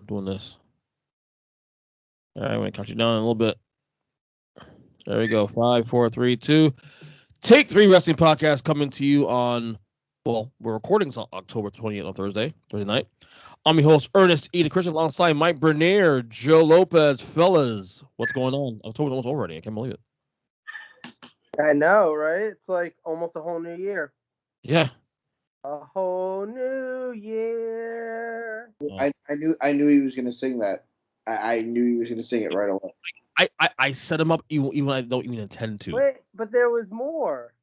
doing this. All right, I'm going to count you down in a little bit. There we go. 5, 4, 3, 2. Take 3 Wrestling Podcast coming to you on, well, we're recording on October 20th on Thursday night. I'm your host, Ernest E. Christian, alongside Mike Bernier, Joe Lopez. Fellas, what's going on? October's almost over already. I can't believe it. I know, right? It's like almost a whole new year. Yeah. A whole new year. I knew he was going to sing that. I knew he was going to sing it right away. I set him up even when I don't even intend to. Wait, but there was more.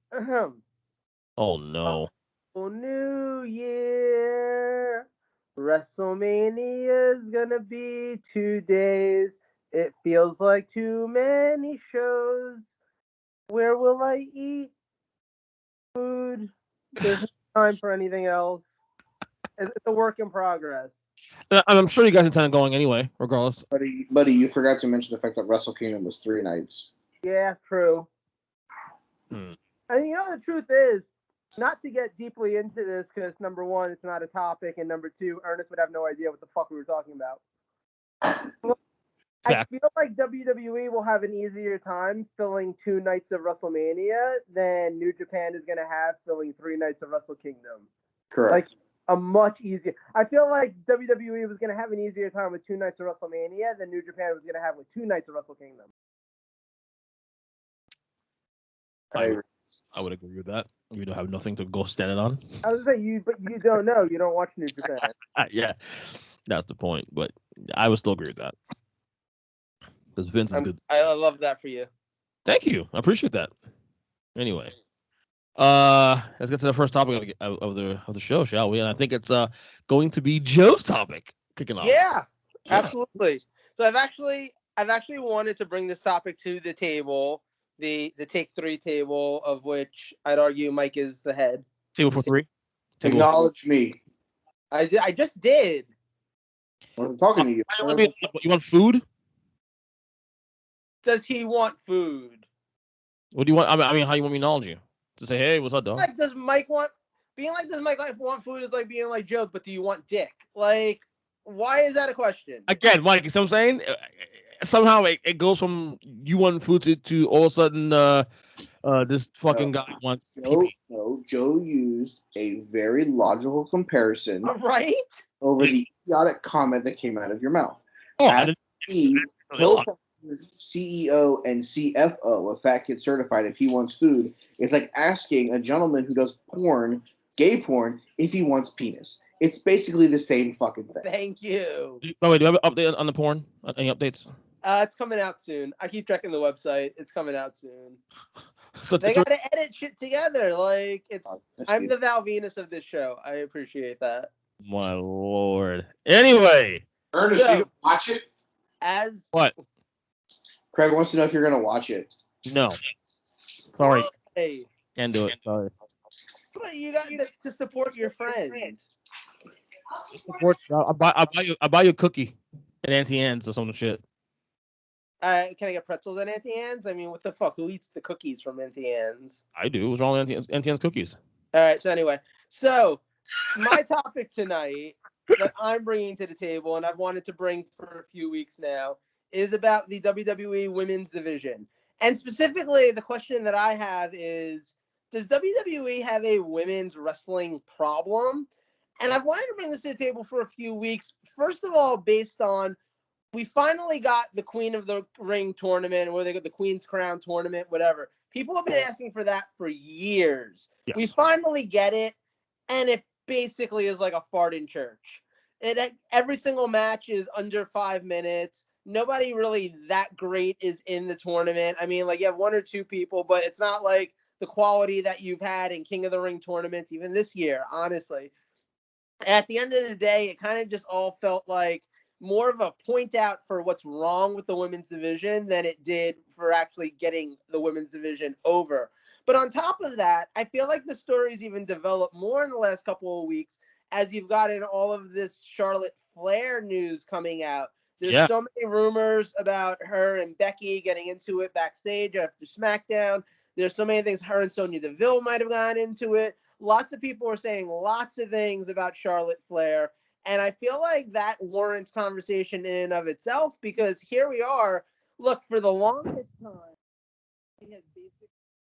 Oh, no. A whole new year. WrestleMania is going to be 2 days. It feels like too many shows. Where will I eat food? There's no time for anything else. It's a work in progress. I'm sure you guys intend on going anyway, regardless. Buddy, you forgot to mention the fact that Wrestle Kingdom was 3 nights. Yeah, true. And you know, the truth is, not to get deeply into this, because number one, it's not a topic, and number two, Ernest would have no idea what the fuck we were talking about. I feel like WWE will have an easier time filling 2 nights of WrestleMania than New Japan is going to have filling 3 nights of Wrestle Kingdom. Correct. Like, a much easier. I feel like WWE was going to have an easier time with 2 nights of WrestleMania than New Japan was going to have with 2 nights of Wrestle Kingdom. I would agree with that. We don't have nothing to go standing on. I was going to say, but you don't know. You don't watch New Japan. Yeah, that's the point. But I would still agree with that. Because Vince is good. I love that for you. Thank you. I appreciate that. Anyway, let's get to the first topic of the show, shall we? And I think it's going to be Joe's topic kicking off. Yeah, absolutely. So I've actually wanted to bring this topic to the table, the Take 3 table, of which I'd argue Mike is the head. Table for 3. Acknowledge me. I just did. I was talking to you. You want food? Does he want food? What do you want? I mean, how you want me to acknowledge you? To say, hey, what's up, dog? Like, does Mike want food is like being like, Joe, but do you want dick? Like, why is that a question? Again, Mike, you see what I'm saying? Somehow it goes from you want food to all of a sudden this fucking guy wants Joe used a very logical comparison. Right? Over the idiotic comment that came out of your mouth. Oh, CEO and CFO of Fat Kid Certified, if he wants food, it's like asking a gentleman who does porn, gay porn, if he wants penis. It's basically the same fucking thing. Thank you. By the way, do you have an update on the porn? Any updates? It's coming out soon. I keep checking the website. It's coming out soon. So they got to edit shit together. Like, I'm the Val Venus of this show. I appreciate that. My lord. Anyway, Ernest, you can watch it. As what? Craig wants to know if you're going to watch it. No. Sorry. Hey. Can't do it. Sorry. But you got to support your friends. I'll buy you a cookie at Auntie Anne's or some shit. Can I get pretzels at Auntie Anne's? I mean, what the fuck? Who eats the cookies from Auntie Anne's? I do. What's wrong with Auntie Anne's cookies? All right. So anyway, my topic tonight that I'm bringing to the table, and I've wanted to bring for a few weeks now, is about the WWE Women's Division. And specifically, the question that I have is, does WWE have a women's wrestling problem? And I've wanted to bring this to the table for a few weeks. First of all, based on, we finally got the Queen of the Ring tournament, where they got the Queen's Crown tournament, whatever. People have been asking for that for years. Yes. We finally get it, and it basically is like a fart in church. Every single match is under 5 minutes. Nobody really that great is in the tournament. I mean, like, you have 1 or 2 people, but it's not like the quality that you've had in King of the Ring tournaments, even this year, honestly. At the end of the day, it kind of just all felt like more of a point out for what's wrong with the women's division than it did for actually getting the women's division over. But on top of that, I feel like the story's even developed more in the last couple of weeks as you've gotten all of this Charlotte Flair news coming out. There's so many rumors about her and Becky getting into it backstage after SmackDown. There's so many things. Her and Sonya Deville might have gone into it. Lots of people are saying lots of things about Charlotte Flair. And I feel like that warrants conversation in and of itself, because here we are. Look, for the longest time, it has basically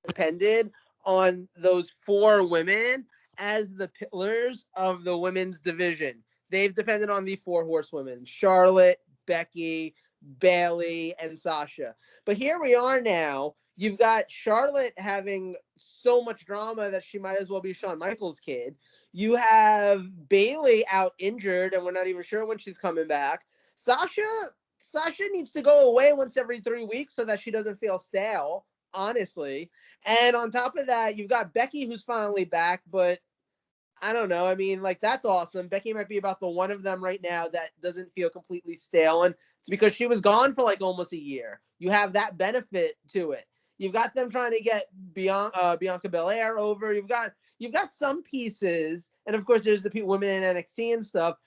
depended on those 4 women as the pillars of the women's division. They've depended on the 4 horsewomen: Charlotte, Becky, Bailey, and Sasha. But here we are now. You've got Charlotte having so much drama that she might as well be Shawn Michaels' kid. You have Bailey out injured, and we're not even sure when she's coming back. Sasha needs to go away once every 3 weeks so that she doesn't feel stale, honestly. And on top of that, you've got Becky, who's finally back, but I don't know. I mean, like, that's awesome. Becky might be about the one of them right now that doesn't feel completely stale, and it's because she was gone for like almost a year. You have that benefit to it. You've got them trying to get Bianca Belair over. You've got some pieces, and of course, there's the women in NXT and stuff.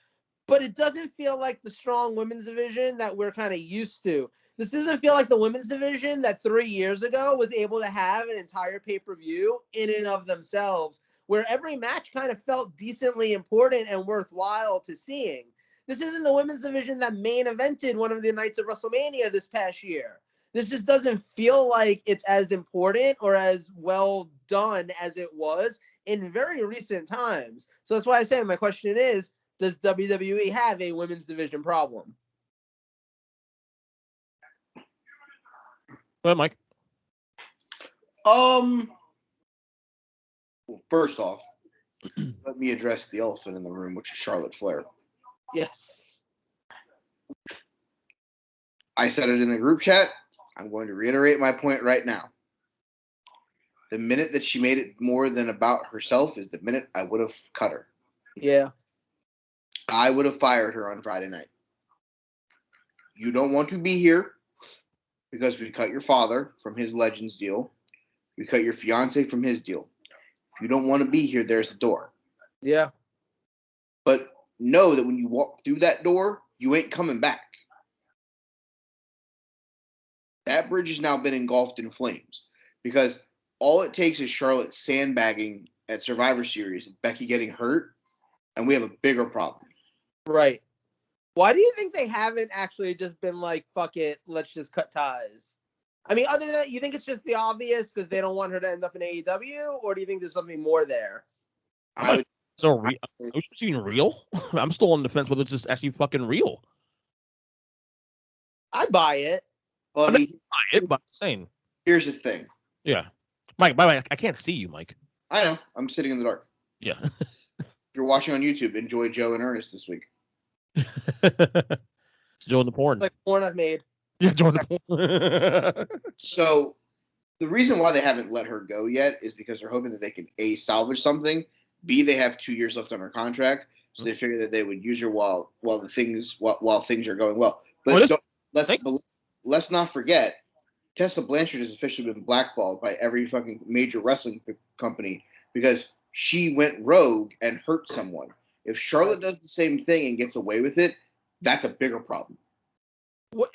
But it doesn't feel like the strong women's division that we're kind of used to. This doesn't feel like the women's division that 3 years ago was able to have an entire pay-per-view in and of themselves, where every match kind of felt decently important and worthwhile to seeing. This isn't the women's division that main evented one of the nights of WrestleMania this past year. This just doesn't feel like it's as important or as well done as it was in very recent times. So that's why I say my question is, does WWE have a women's division problem? Go ahead, Mike. Well, first off, let me address the elephant in the room, which is Charlotte Flair. Yes. I said it in the group chat. I'm going to reiterate my point right now. The minute that she made it more than about herself is the minute I would have cut her. Yeah. I would have fired her on Friday night. You don't want to be here because we cut your father from his Legends deal. We cut your fiance from his deal. If you don't want to be here, there's the door. Yeah. But know that when you walk through that door, you ain't coming back. That bridge has now been engulfed in flames because all it takes is Charlotte sandbagging at Survivor Series and Becky getting hurt, and we have a bigger problem. Right. Why do you think they haven't actually just been like, fuck it, let's just cut ties? I mean, other than that, you think it's just the obvious because they don't want her to end up in AEW, or do you think there's something more there? Are you even real? I'm still on the fence whether it's just actually fucking real. I buy it. But buy it, but I'm saying. Here's the thing. Yeah. Mike, by the way, I can't see you, Mike. I know. I'm sitting in the dark. Yeah. If you're watching on YouTube, enjoy Joe and Ernest this week. It's Joe in the porn. It's like porn I've made. Yeah, Joe in the porn. So the reason why they haven't let her go yet is because they're hoping that they can A, salvage something, B, they have 2 years left on her contract, so they figure that they would use her while things are going well. But let's not forget, Tessa Blanchard has officially been blackballed by every fucking major wrestling company because she went rogue and hurt someone. If Charlotte does the same thing and gets away with it, that's a bigger problem.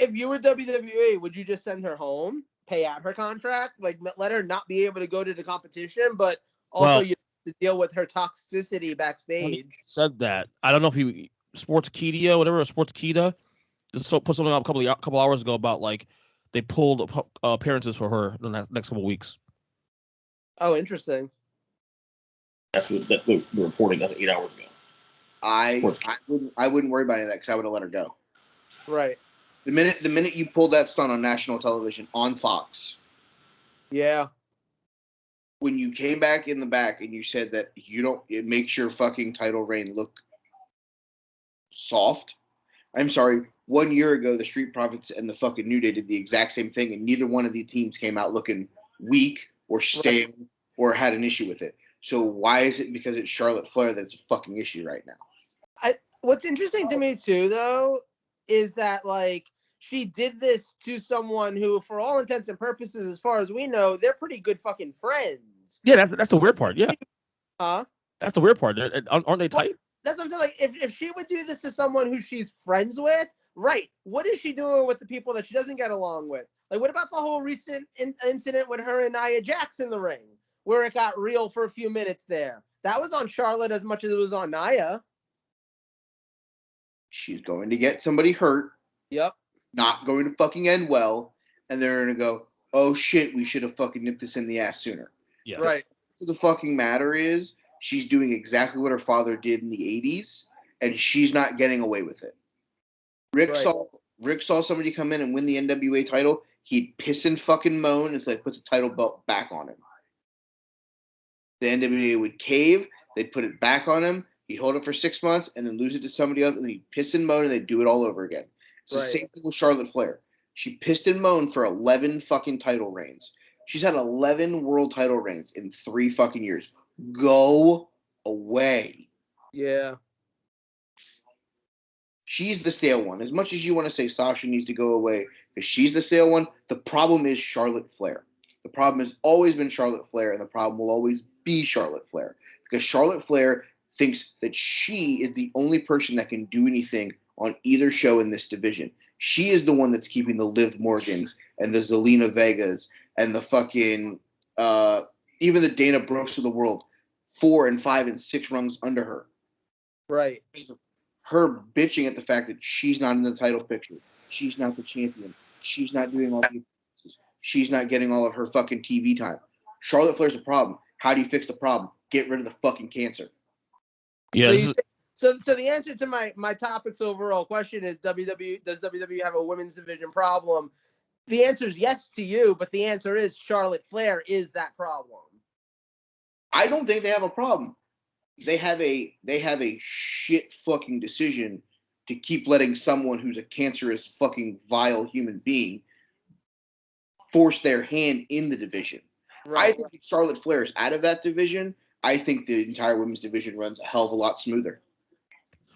If you were WWE, would you just send her home, pay out her contract, like let her not be able to go to the competition, but also you have to deal with her toxicity backstage? When he said that, I don't know if he Sportskeeda just put something up a couple hours ago about like they pulled appearances for her in the next couple of weeks. Oh, interesting. That's what the reporting 8 hours ago. I wouldn't worry about any of that because I would have let her go. Right. The minute you pulled that stunt on national television on Fox. Yeah. When you came back in the back and you said that it makes your fucking title reign look soft. I'm sorry. 1 year ago, the Street Profits and the fucking New Day did the exact same thing, and neither one of the teams came out looking weak or stale or had an issue with it. So why is it because it's Charlotte Flair that it's a fucking issue right now? What's interesting to me too, though, is that like she did this to someone who, for all intents and purposes, as far as we know, they're pretty good fucking friends. Yeah, that's the weird part. Yeah. Huh? That's the weird part. Aren't they tight? That's what I'm saying. Like, if she would do this to someone who she's friends with, right? What is she doing with the people that she doesn't get along with? Like, what about the whole recent incident with her and Nia Jax in the ring, where it got real for a few minutes there? That was on Charlotte as much as it was on Nia. she's going to get somebody hurt. Yep. Not going to fucking end well, and they're going to go, oh shit, we should have fucking nipped this in the ass sooner. Yeah. Right. The fucking matter is, she's doing exactly what her father did in the 80s, and she's not getting away with it. Rick saw somebody come in and win the NWA title. He'd piss and fucking moan until they put the title belt back on him. The NWA would cave. They'd put it back on him. He'd hold it for 6 months and then lose it to somebody else, and then he'd piss and moan, and they'd do it all over again. It's the same thing with Charlotte Flair. She pissed and moaned for 11 fucking title reigns. She's had 11 world title reigns in 3 fucking years. Go away. Yeah. She's the stale one. As much as you want to say Sasha needs to go away because she's the stale one, the problem is Charlotte Flair. The problem has always been Charlotte Flair, and the problem will always be Charlotte Flair. Because Charlotte Flair thinks that she is the only person that can do anything on either show in this division. She is the one that's keeping the Liv Morgans and the Zelina Vegas and the fucking even the Dana Brooks of the world 4 and 5 and 6 rungs under her. Right. Her bitching at the fact that she's not in the title picture. She's not the champion. She's not doing all the appearances. She's not getting all of her fucking TV time. Charlotte Flair's a problem. How do you fix the problem? Get rid of the fucking cancer. Yeah. So the answer to my topic's overall question is does WWE have a women's division problem? The answer is yes to you, but the answer is Charlotte Flair is that problem. I don't think they have a problem. They have a shit fucking decision to keep letting someone who's a cancerous fucking vile human being force their hand in the division. Right. I think if Charlotte Flair is out of that division, I think the entire women's division runs a hell of a lot smoother.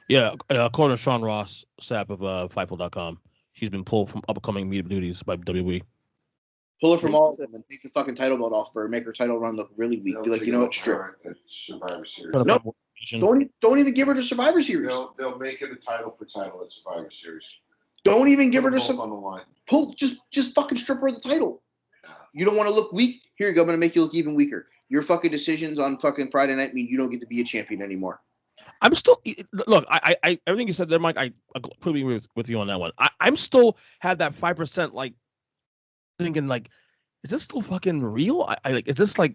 Yeah, according to Sean Ross Sapp of Fightful.com, she's been pulled from upcoming media duties by WWE. Pull her from all of them and take the fucking title belt off her and make her title run look really weak. Be like, you know what, strip. Survivor Series. No, don't even give her the Survivor Series. They'll make it a title for title at Survivor Series. Don't even give her the on the line. Just fucking strip her the title. Yeah. You don't want to look weak? Here you go. I'm going to make you look even weaker. Your fucking decisions on fucking Friday night mean you don't get to be a champion anymore. I'm still look. I everything you said there, Mike. I completely agree with you on that one. I'm still have that 5% like thinking like, is this still fucking real? I like, is this like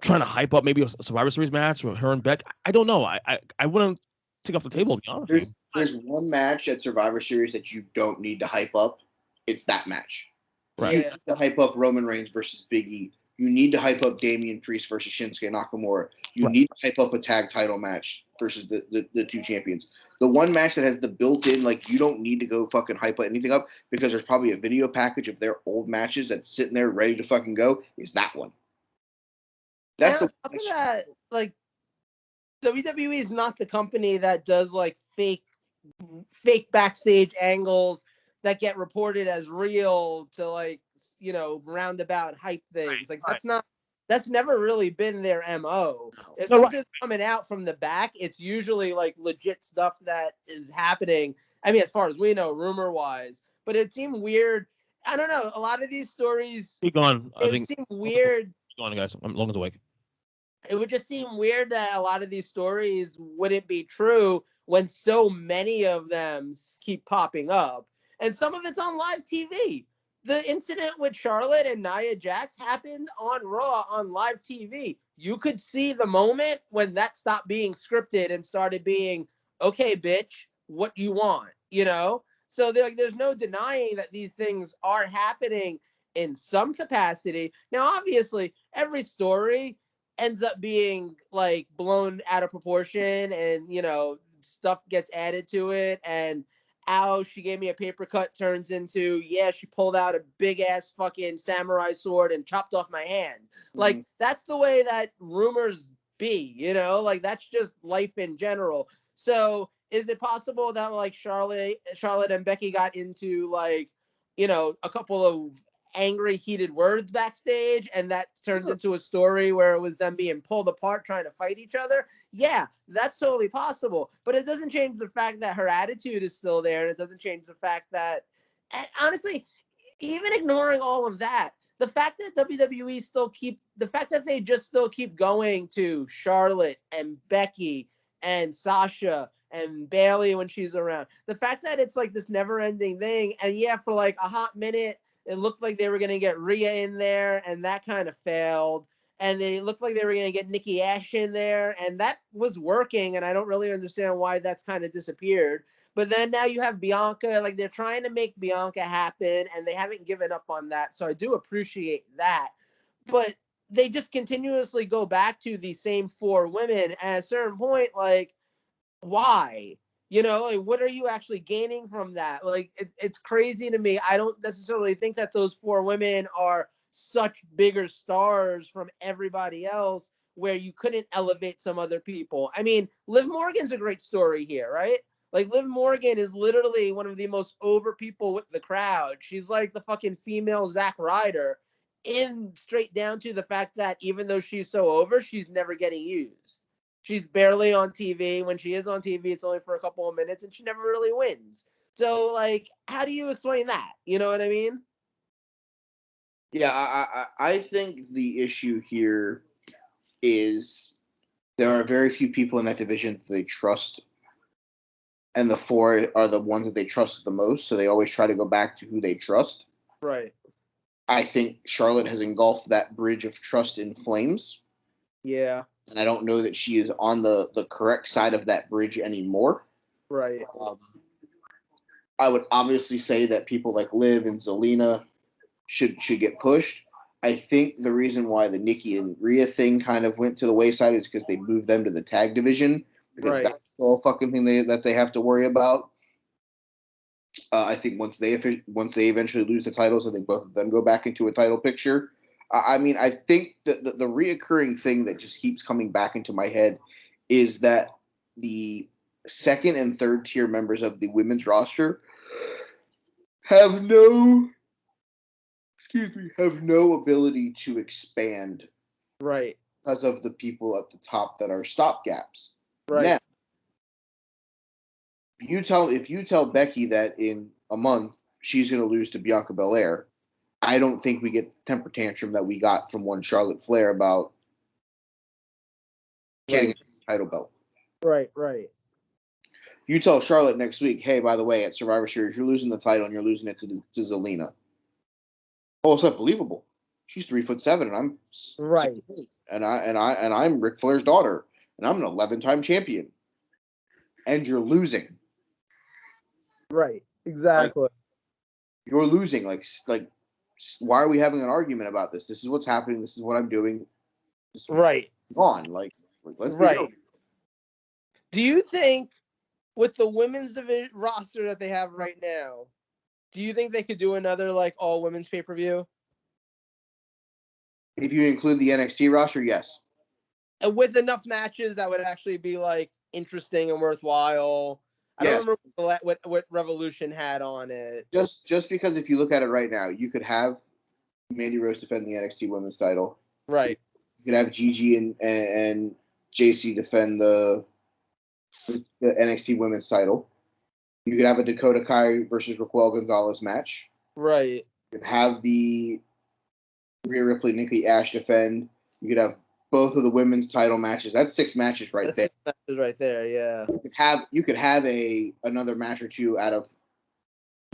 trying to hype up maybe a Survivor Series match with her and Beck? I don't know. I wouldn't take off the table. To be honest, there's one match at Survivor Series that you don't need to hype up. It's that match. Right. You need to hype up Roman Reigns versus Big E. You need to hype up Damian Priest versus Shinsuke Nakamura. You need to hype up a tag title match versus the two champions. The one match that has the built-in, like, you don't need to go fucking hype anything up because there's probably a video package of their old matches that's sitting there ready to fucking go, is that one. That's on top of that, like, WWE is not the company that does, like, fake backstage angles that get reported as real to, like, you know, roundabout hype things. Like, that's never really been their MO. If something's coming out from the back, it's usually like legit stuff that is happening. I mean, as far as we know, rumor wise, but it seemed weird. I don't know. A lot of these stories, keep going. It seemed weird. Keep going, guys. I'm Logan's awake. It would just seem weird that a lot of these stories wouldn't be true when so many of them keep popping up. And some of it's on live TV. The incident with Charlotte and Nia Jax happened on Raw on live TV. You could see the moment when that stopped being scripted and started being, okay, bitch, what you want, you know? So there's no denying that these things are happening in some capacity. Now, obviously, every story ends up being like blown out of proportion and, you know, stuff gets added to it, and she gave me a paper cut turns into, she pulled out a big ass fucking samurai sword and chopped off my hand. Mm-hmm. Like, that's the way that rumors be, you know, like that's just life in general. So is it possible that like Charlotte and Becky got into, like, you know, a couple of angry, heated words backstage, and that turns into a story where it was them being pulled apart trying to fight each other? Yeah, that's totally possible, but it doesn't change the fact that her attitude is still there, and it doesn't change the fact that, honestly, even ignoring all of that, the fact that WWE still keep going to Charlotte and Becky and Sasha and Bailey when she's around. The fact that it's like this never-ending thing, and yeah, for like a hot minute, it looked like they were going to get Rhea in there, and that kind of failed. And they looked like they were going to get Nikki Ash in there, and that was working, and I don't really understand why that's kind of disappeared. But then now you have Bianca, like they're trying to make Bianca happen, and they haven't given up on that, so I do appreciate that. But they just continuously go back to the same four women at a certain point, like, why? Like, what are you actually gaining from that? Like, it's crazy to me. I don't necessarily think that those four women are such bigger stars from everybody else where you couldn't elevate some other people. I mean, Liv Morgan's a great story here, right? Like, Liv Morgan is literally one of the most over people with the crowd. She's like the fucking female Zack Ryder, in straight down to the fact that even though she's so over, she's never getting used. She's barely on TV. When she is on TV, it's only for a couple of minutes, and she never really wins. So, like, how do you explain that? You know what I mean? Yeah, I think the issue here is there are very few people in that division that they trust, and the four are the ones that they trust the most, so they always try to go back to who they trust. Right. I think Charlotte has engulfed that bridge of trust in flames. Yeah. And I don't know that she is on the correct side of that bridge anymore. Right. I would obviously say that people like Liv and Zelina should get pushed. I think the reason why the Nikki and Rhea thing kind of went to the wayside is because they moved them to the tag division, because Right. that's still a fucking thing that they have to worry about. I think once they eventually lose the titles, I think both of them go back into a title picture. I mean, I think that the reoccurring thing that just keeps coming back into my head is that the second and third tier members of the women's roster have no ability to expand Right. because of the people at the top that are stopgaps. Right. Now, if you tell Becky that in a month she's going to lose to Bianca Belair, I don't think we get the temper tantrum that we got from one Charlotte Flair about getting a title belt. Right. Right. You tell Charlotte next week, hey, by the way, at Survivor Series, you're losing the title and you're losing it to Zelina. Oh, it's unbelievable. She's 3'7", and I'm Right. 6'8", and I'm Ric Flair's daughter, and I'm an 11-time champion, and you're losing. Right. Exactly. You're losing. Like, why are we having an argument about this? This is what's happening. This is what I'm doing. Right. On. Like, let's be Right. real. Do you think with the women's division roster that they have right now, do you think they could do another like all women's pay-per-view? If you include the NXT roster, yes. And with enough matches that would actually be like interesting and worthwhile. I Yes. don't remember what Revolution had on it. Just because if you look at it right now, you could have Mandy Rose defend the NXT women's title. Right. You could have Gigi and JC defend the NXT women's title. You could have a Dakota Kai versus Raquel Gonzalez match. Right. You could have the Rhea Ripley, Nikki Ash defend. You could have both of the women's title matches. That's 6 matches That's there. 6 matches right there, yeah. You could have another match or two out of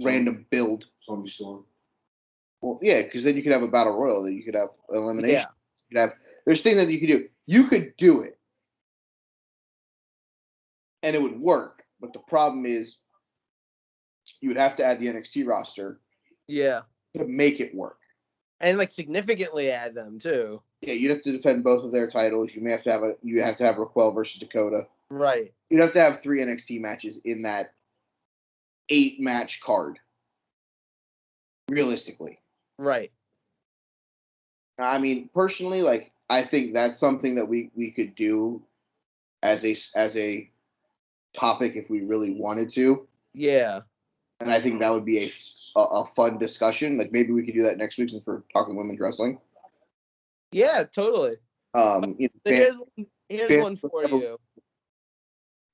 random build. Zombie Storm. Well, yeah, because then you could have a battle royal. Then you could have elimination. Yeah. You could have. There's things that you could do. You could do it, and it would work. But the problem is, you would have to add the NXT roster. Yeah. To make it work. And like significantly add them too. Yeah, you'd have to defend both of their titles. You have to have Raquel versus Dakota. Right. You'd have to have 3 NXT matches in that 8-match card. Realistically. Right. I mean, personally, like, I think that's something that we could do as a topic if we really wanted to. Yeah. And I think that would be a fun discussion. Like, maybe we could do that next week since we're talking women's wrestling. Yeah, totally. Here's one for you.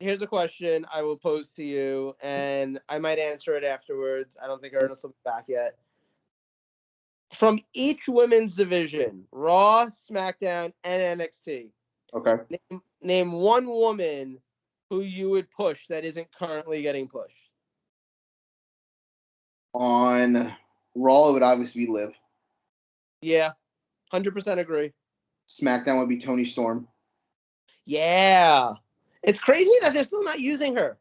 Here's a question I will pose to you, and I might answer it afterwards. I don't think Ernest will be back yet. From each women's division, Raw, SmackDown, and NXT. Okay. Name one woman who you would push that isn't currently getting pushed. On Raw, it would obviously be Liv. Yeah, 100% agree. SmackDown would be Toni Storm. Yeah. It's crazy that they're still not using her.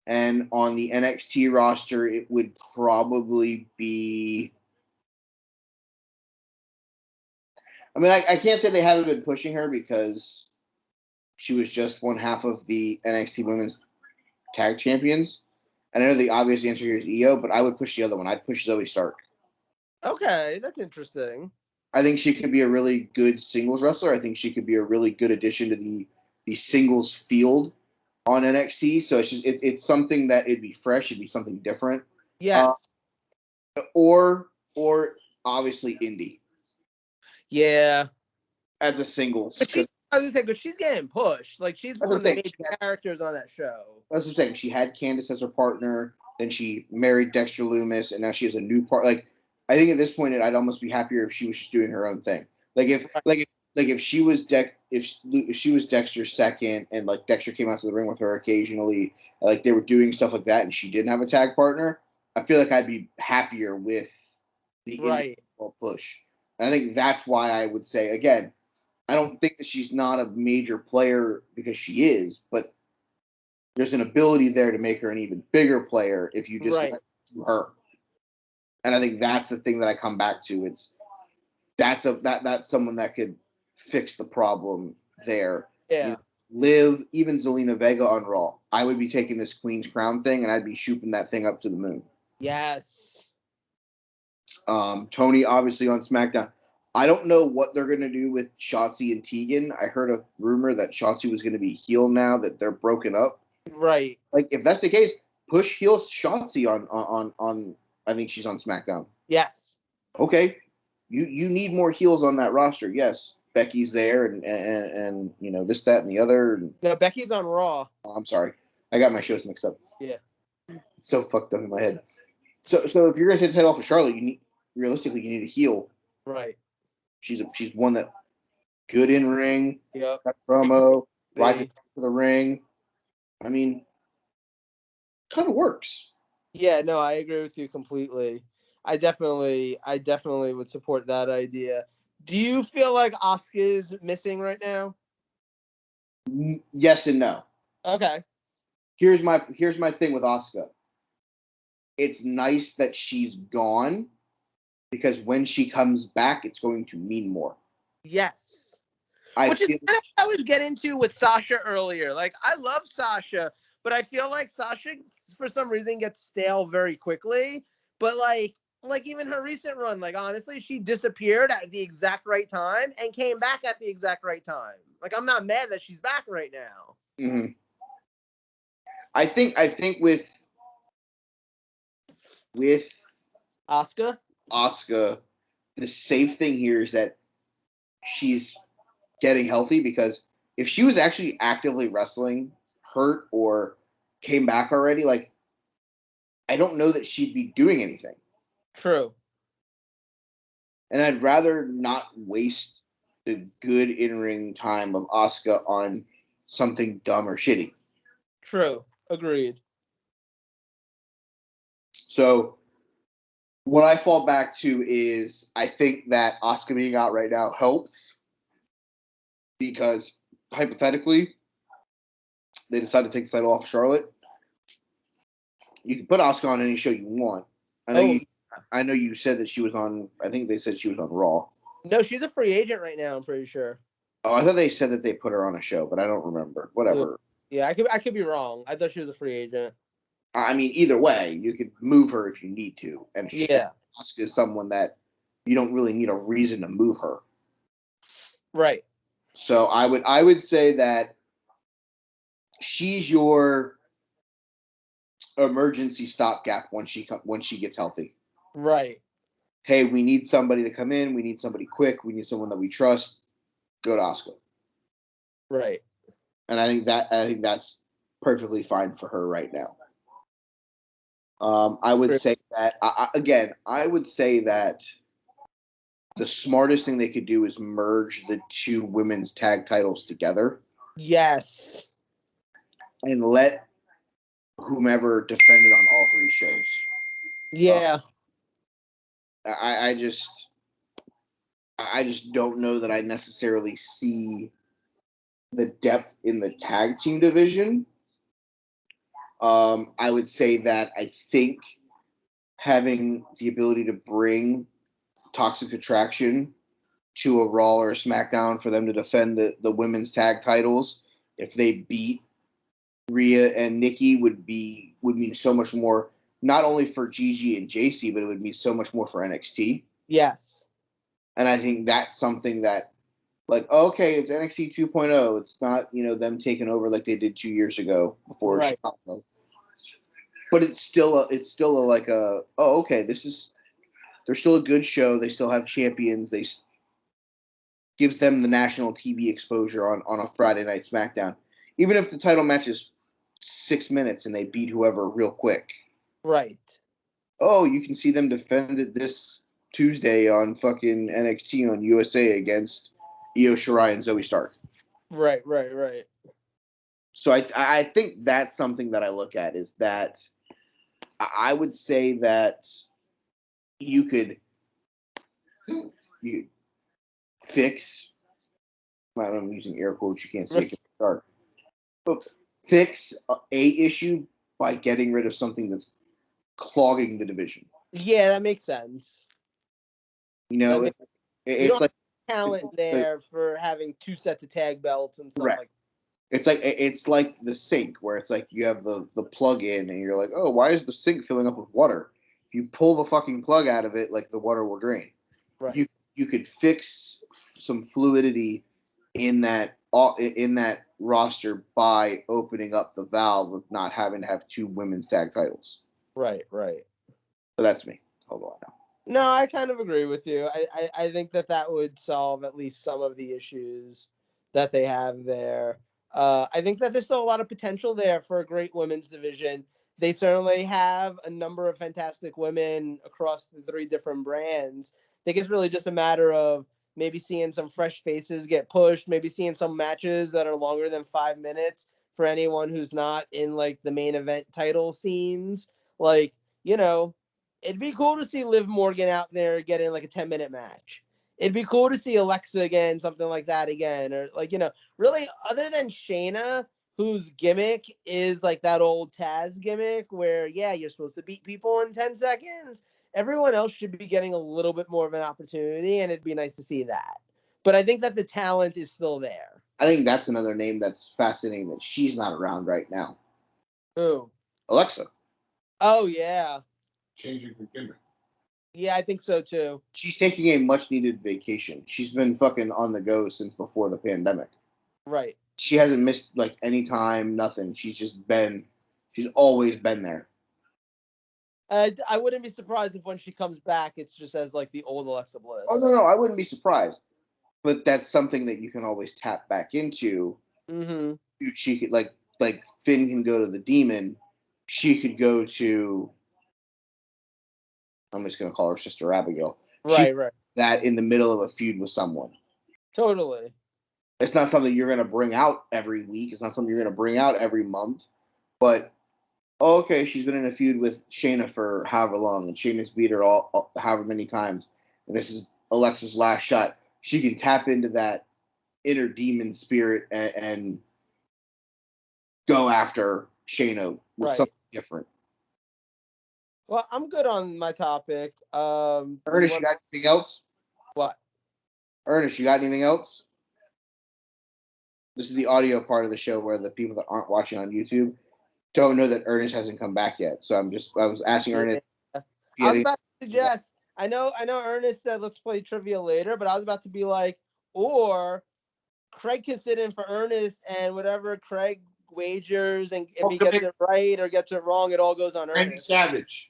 And on the NXT roster, it would probably be... I mean, I can't say they haven't been pushing her because she was just one half of the NXT Women's Tag Champions. And I know the obvious answer here is Io, but I would push the other one. I'd push Zoe Stark. Okay, that's interesting. I think she could be a really good singles wrestler. I think she could be a really good addition to the singles field on NXT. So it's something that it'd be fresh. It'd be something different. Yes. Or obviously Indy. Yeah. As a singles. I was gonna say, because she's getting pushed. Like, she's one of the major characters on that show. That's what I'm saying. She had Candice as her partner, then she married Dexter Lumis, and now she has a new part. Like, I think at this point, I'd almost be happier if she was just doing her own thing. Like if she was if she was Dexter's second, and like Dexter came out to the ring with her occasionally, like they were doing stuff like that, and she didn't have a tag partner, I feel like I'd be happier with the individual push. And I think that's why I would say again. I don't think that she's not a major player because she is, but there's an ability there to make her an even bigger player if you just let her. And I think that's the thing that I come back to. That's someone that could fix the problem there. Yeah. You know, Liv, even Zelina Vega on Raw. I would be taking this Queen's Crown thing and I'd be shooting that thing up to the moon. Yes. Tony obviously on SmackDown. I don't know what they're going to do with Shotzi and Tegan. I heard a rumor that Shotzi was going to be heel now that they're broken up. Right. Like, if that's the case, push heel Shotzi on I think she's on SmackDown. Yes. Okay. You need more heels on that roster. Yes. Becky's there and you know, this, that, and the other. No, Becky's on Raw. Oh, I'm sorry. I got my shows mixed up. Yeah. It's so fucked up in my head. So if you're going to take the title off of Charlotte, you need a heel. Right. She's one that good in ring, Yep. that promo, rises to the ring. I mean, kind of works. Yeah, no, I agree with you completely. I definitely would support that idea. Do you feel like Asuka is missing right now? Yes and no. Okay. Here's my thing with Asuka. It's nice that she's gone because when she comes back, it's going to mean more. Yes. Which is kind of what I was getting into with Sasha earlier. Like, I love Sasha, but I feel like Sasha, for some reason, gets stale very quickly. But, like even her recent run, like, honestly, she disappeared at the exact right time and came back at the exact right time. Like, I'm not mad that she's back right now. Mm-hmm. I think with Asuka, the safe thing here is that she's getting healthy, because if she was actually actively wrestling, hurt, or came back already, like, I don't know that she'd be doing anything. True. And I'd rather not waste the good in-ring time of Asuka on something dumb or shitty. True. Agreed. So what I fall back to is I think that Asuka being out right now helps, because hypothetically they decide to take the title off Charlotte. You can put Asuka on any show you want. I know you said that she was on, I think they said she was on Raw. No, she's a free agent right now, I'm pretty sure. Oh, I thought they said that they put her on a show, but I don't remember. Whatever. Yeah, I could be wrong. I thought she was a free agent. I mean, either way, you could move her if you need to. And Asuka is someone that you don't really need a reason to move her. Right. So I would say that she's your emergency stopgap when she gets healthy. Right. Hey, we need somebody to come in. We need somebody quick. We need someone that we trust. Go to Asuka. Right. And I think that's perfectly fine for her right now. I would say that I would say that the smartest thing they could do is merge the two women's tag titles together. Yes. and let whomever defend it on all three shows. Yeah. I just don't know that I necessarily see the depth in the tag team division. I would say that I think having the ability to bring Toxic Attraction to a Raw or a SmackDown for them to defend the women's tag titles, if they beat Rhea and Nikki, would mean so much more, not only for Gigi and JC, but it would mean so much more for NXT. Yes. And I think that's something that, like, okay, it's NXT 2.0. It's not, them taking over like they did 2 years ago before Right. Chicago. But it's still okay, they're still a good show. They still have champions. Gives them the national TV exposure on a Friday night SmackDown. Even if the title match is 6 minutes and they beat whoever real quick. Right. Oh, you can see them defend it this Tuesday on fucking NXT on USA against Io Shirai and Zoe Stark. Right. So I think that's something that I look at, is that I would say that you fix. I'm using air quotes. You can't see it. Dark. Fix a issue by getting rid of something that's clogging the division. Yeah, that makes sense. It's like talent there for having 2 sets of tag belts and stuff like that. It's like the sink, where it's like you have the plug in and you're like, oh, why is the sink filling up with water? If you pull the fucking plug out of it, like, the water will drain. Right. You could fix some fluidity in that roster by opening up the valve of not having to have 2 women's tag titles. Right. So that's me. Hold on now. No, I kind of agree with you. I think that would solve at least some of the issues that they have there. I think that there's still a lot of potential there for a great women's division. They certainly have a number of fantastic women across the 3 different brands. I think it's really just a matter of maybe seeing some fresh faces get pushed, maybe seeing some matches that are longer than 5 minutes for anyone who's not in, like, the main event title scenes. Like, it'd be cool to see Liv Morgan out there getting like a 10-minute match. It'd be cool to see Alexa again, something like that again. Or, like, really, other than Shayna, whose gimmick is like that old Taz gimmick where, yeah, you're supposed to beat people in 10 seconds. Everyone else should be getting a little bit more of an opportunity, and it'd be nice to see that. But I think that the talent is still there. I think that's another name that's fascinating, that she's not around right now. Who? Alexa. Oh, yeah. Changing the gimmick. Yeah, I think so too. She's taking a much needed vacation. She's been fucking on the go since before the pandemic. Right. She hasn't missed like any time, nothing. She's always been there. I wouldn't be surprised if when she comes back, it's just as like the old Alexa Bliss. Oh no, I wouldn't be surprised. But that's something that you can always tap back into. Mm-hmm. She could like Finn can go to the Demon. She could go to. I'm just gonna call her Sister Abigail. Right. That in the middle of a feud with someone. Totally. It's not something you're gonna bring out every week. It's not something you're gonna bring out every month. But okay, she's been in a feud with Shayna for however long, and Shayna's beat her all however many times, and this is Alexa's last shot. She can tap into that inner demon spirit and go after Shayna with something different. Well, I'm good on my topic. Ernest, you got anything else? What? Ernest, you got anything else? This is the audio part of the show where the people that aren't watching on YouTube don't know that Ernest hasn't come back yet. So I was asking Ernest. I was about to suggest. I know Ernest said let's play trivia later, but I was about to be like, or Craig can sit in for Ernest, and whatever Craig wagers, and if he gets it right or gets it wrong, it all goes on Ernest. Randy Savage.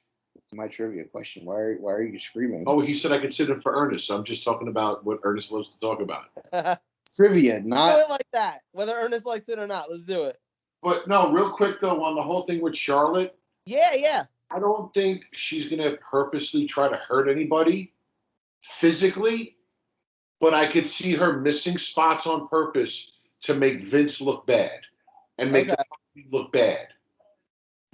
My trivia question. Why are you screaming? Oh, he said I could sit in for Ernest. So I'm just talking about what Ernest loves to talk about. Trivia, not do it like that. Whether Ernest likes it or not, let's do it. But no, real quick though, on the whole thing with Charlotte. Yeah. I don't think she's gonna purposely try to hurt anybody physically, but I could see her missing spots on purpose to make Vince look bad and make the look bad.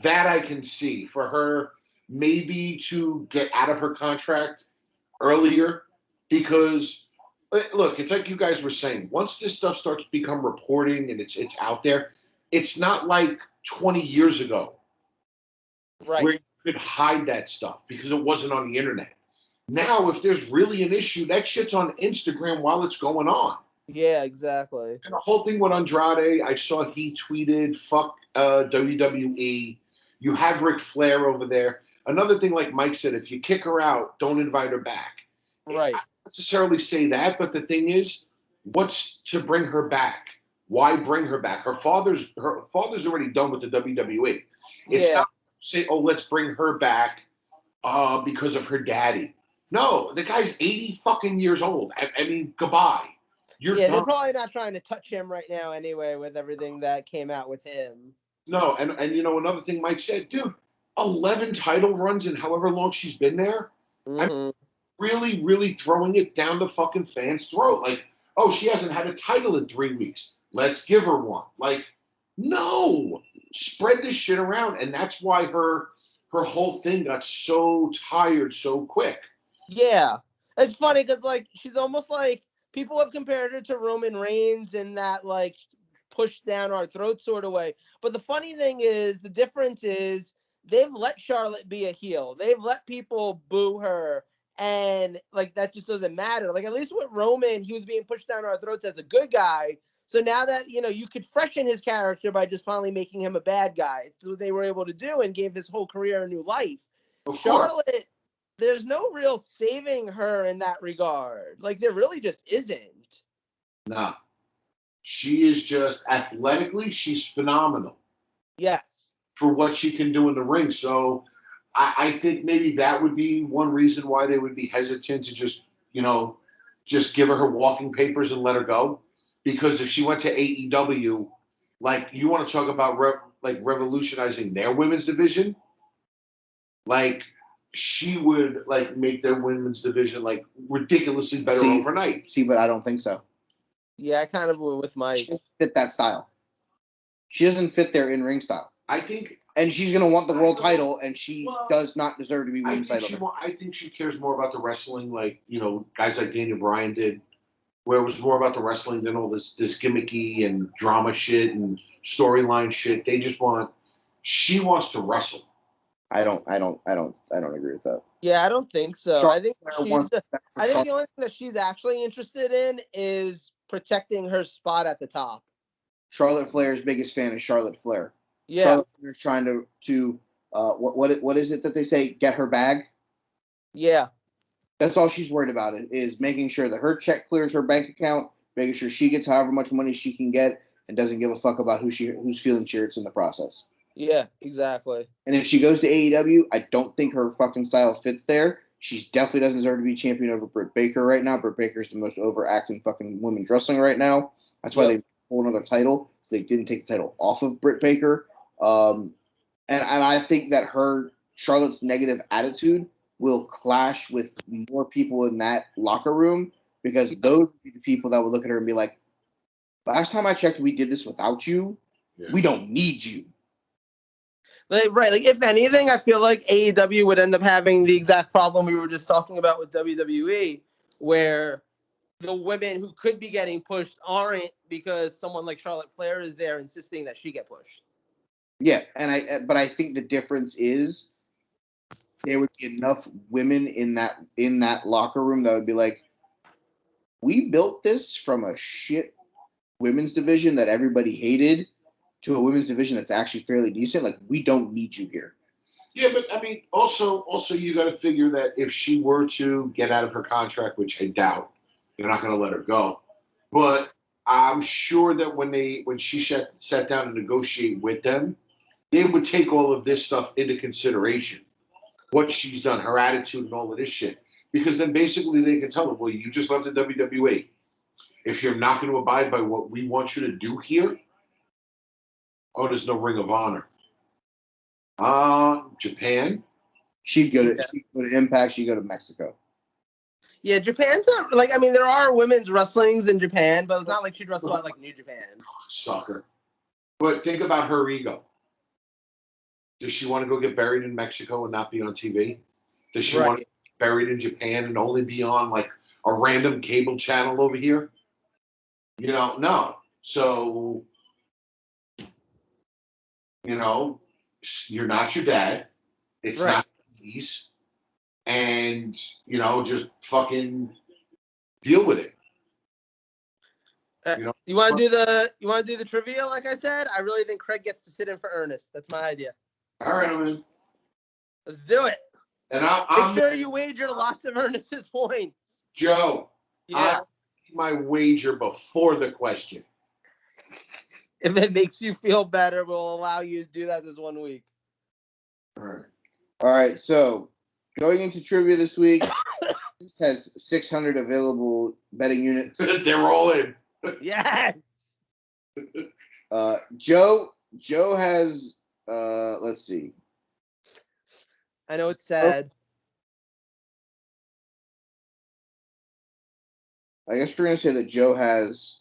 That I can see for her maybe to get out of her contract earlier because look, it's like you guys were saying. Once this stuff starts to become reporting and it's out there, it's not like 20 years ago Right. where you could hide that stuff because it wasn't on the internet. Now, if there's really an issue, that shit's on Instagram while it's going on. Yeah, exactly. And the whole thing with Andrade, I saw he tweeted, fuck WWE. You have Ric Flair over there. Another thing, like Mike said, if you kick her out, don't invite her back. Right. I don't necessarily say that, but the thing is, what's to bring her back? Why bring her back? Her father's already done with the WWE. It's not say, oh, let's bring her back because of her daddy. No, the guy's 80 fucking years old. I mean, goodbye. You're they're done. probably not trying to touch him right now anyway with everything that came out with him. No, and you know, another thing Mike said, dude, 11 title runs in however long she's been there. I'm really, really throwing it down the fucking fans' throat. Like, oh, she hasn't had a title in 3 weeks. Let's give her one. Like, no. Spread this shit around. And that's why her whole thing got so tired so quick. Yeah. It's funny because, like, she's almost like, people have compared her to Roman Reigns in that, like, push down our throat sort of way. But the funny thing is, the difference is they've let Charlotte be a heel. They've let people boo her. And, like, that just doesn't matter. Like, at least with Roman, he was being pushed down our throats as a good guy. So now that, you know, you could freshen his character by just finally making him a bad guy. It's what they were able to do and gave his whole career a new life. Charlotte, there's no real saving her in that regard. Like, there really just isn't. Nah. She is just, athletically, she's phenomenal. Yes. For what she can do in the ring. So I think maybe that would be one reason why they would be hesitant to just, you know, just give her walking papers and let her go. Because if she went to AEW, like, you want to talk about revolutionizing their women's division, like, she would, like, make their women's division, like, ridiculously better overnight. See, but I don't think so. Yeah, I kind of went with Mike. She doesn't fit that style. She doesn't fit their in-ring style. I think... And she's going to want the world title, and she does not deserve to be women's title. I think she cares more about the wrestling, like, you know, guys like Daniel Bryan did, where it was more about the wrestling than all this gimmicky and drama shit and storyline shit. She wants to wrestle. I don't agree with that. Yeah, I don't think so. Charlotte I think the only thing that she's actually interested in is protecting her spot at the top. Charlotte Flair's biggest fan is Charlotte Flair. Yeah. Charlotte Flair's trying to what is it that they say? Get her bag? Yeah. That's all she's worried about is making sure that her check clears her bank account, making sure she gets however much money she can get, and doesn't give a fuck about who's feeling cheers in the process. Yeah, exactly. And if she goes to AEW, I don't think her fucking style fits there. She definitely doesn't deserve to be champion over Britt Baker right now. Britt Baker's the most overacting fucking women's wrestling right now. That's why they pulled another title, so they didn't take the title off of Britt Baker. And I think that Charlotte's negative attitude will clash with more people in that locker room, because those would be the people that would look at her and be like, last time I checked, we did this without you. Yeah. We don't need you. Right. Like, if anything, I feel like AEW would end up having the exact problem we were just talking about with WWE, where the women who could be getting pushed aren't, because someone like Charlotte Flair is there insisting that she get pushed. Yeah, but I think the difference is there would be enough women in that locker room that would be like, we built this from a shit women's division that everybody hated to a women's division that's actually fairly decent. Like, we don't need you here. Yeah, but I mean, also you got to figure that if she were to get out of her contract, which I doubt, they're not going to let her go. But I'm sure that when she sat down and negotiate with them, they would take all of this stuff into consideration. What she's done, her attitude, and all of this shit. Because then basically they can tell her, well, you just left the WWE. If you're not going to abide by what we want you to do here, there's no Ring of Honor. Japan. She'd go to Impact. She'd go to Mexico. Yeah, Japan's not, like, I mean, there are women's wrestlings in Japan, but it's not like she'd wrestle at, like, New Japan. Sucker. But think about her ego. Does she want to go get buried in Mexico and not be on TV? Does she want to get buried in Japan and only be on like a random cable channel over here? No. So, you're not your dad. It's not these. And, just fucking deal with it. You want to do the trivia? Like I said, I really think Craig gets to sit in for Ernest. That's my idea. All right, I'm in. Let's do it. And Make sure you wager lots of Ernest's points. Joe. Yeah. My wager before the question. If it makes you feel better, we'll allow you to do that this 1 week. All right. So going into trivia this week, this has 600 available betting units. They're all in. Yes. Joe has let's see. I know it's sad. I guess we're gonna say that Joe has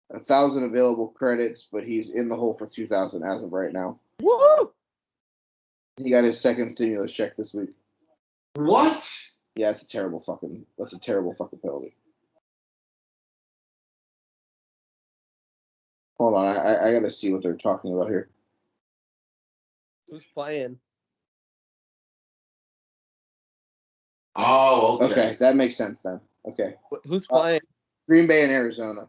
1,000 available credits, but he's in the hole for 2,000 as of right now. Woo! He got his second stimulus check this week. What? Yeah, that's a terrible fucking penalty. Hold on, I gotta see what they're talking about here. Who's playing? Oh, Okay, that makes sense then. Okay. Who's playing? Green Bay and Arizona.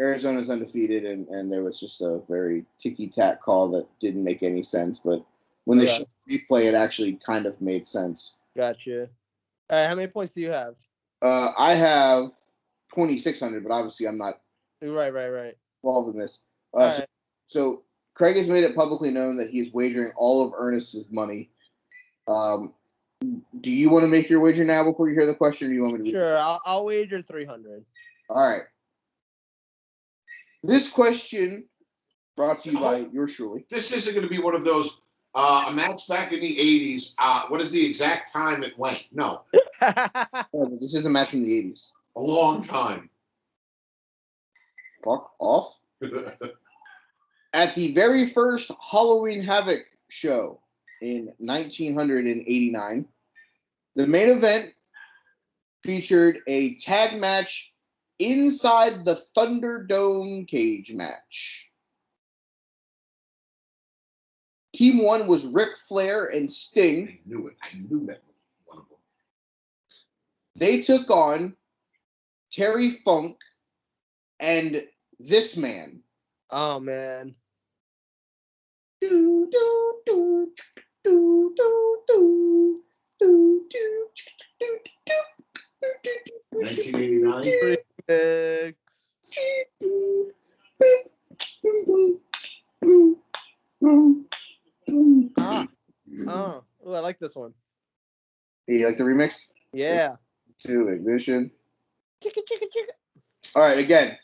Arizona's undefeated, and there was just a very ticky-tack call that didn't make any sense. But when they showed replay, it actually kind of made sense. Gotcha. All right, how many points do you have? I have 2,600, but obviously I'm not Right. involved in this. Right. So Craig has made it publicly known that he is wagering all of Ernest's money. Do you want to make your wager now before you hear the question, or do you want me to? Sure, I'll wager 300. All right. This question brought to you by yours truly. This isn't going to be one of those a match back in the 80s. What is the exact time it went? No. This is a match from the 80s. A long time. Fuck off. At the very first Halloween Havoc show in 1989, the main event featured a tag match inside the Thunderdome cage match. Team 1 was Ric Flair and Sting. I knew it. I knew that was one of them. They took on Terry Funk and this man. Oh, man. 1989. Oh, I like this one. You like the remix? Yeah. To Ignition. Chicka. All right, again.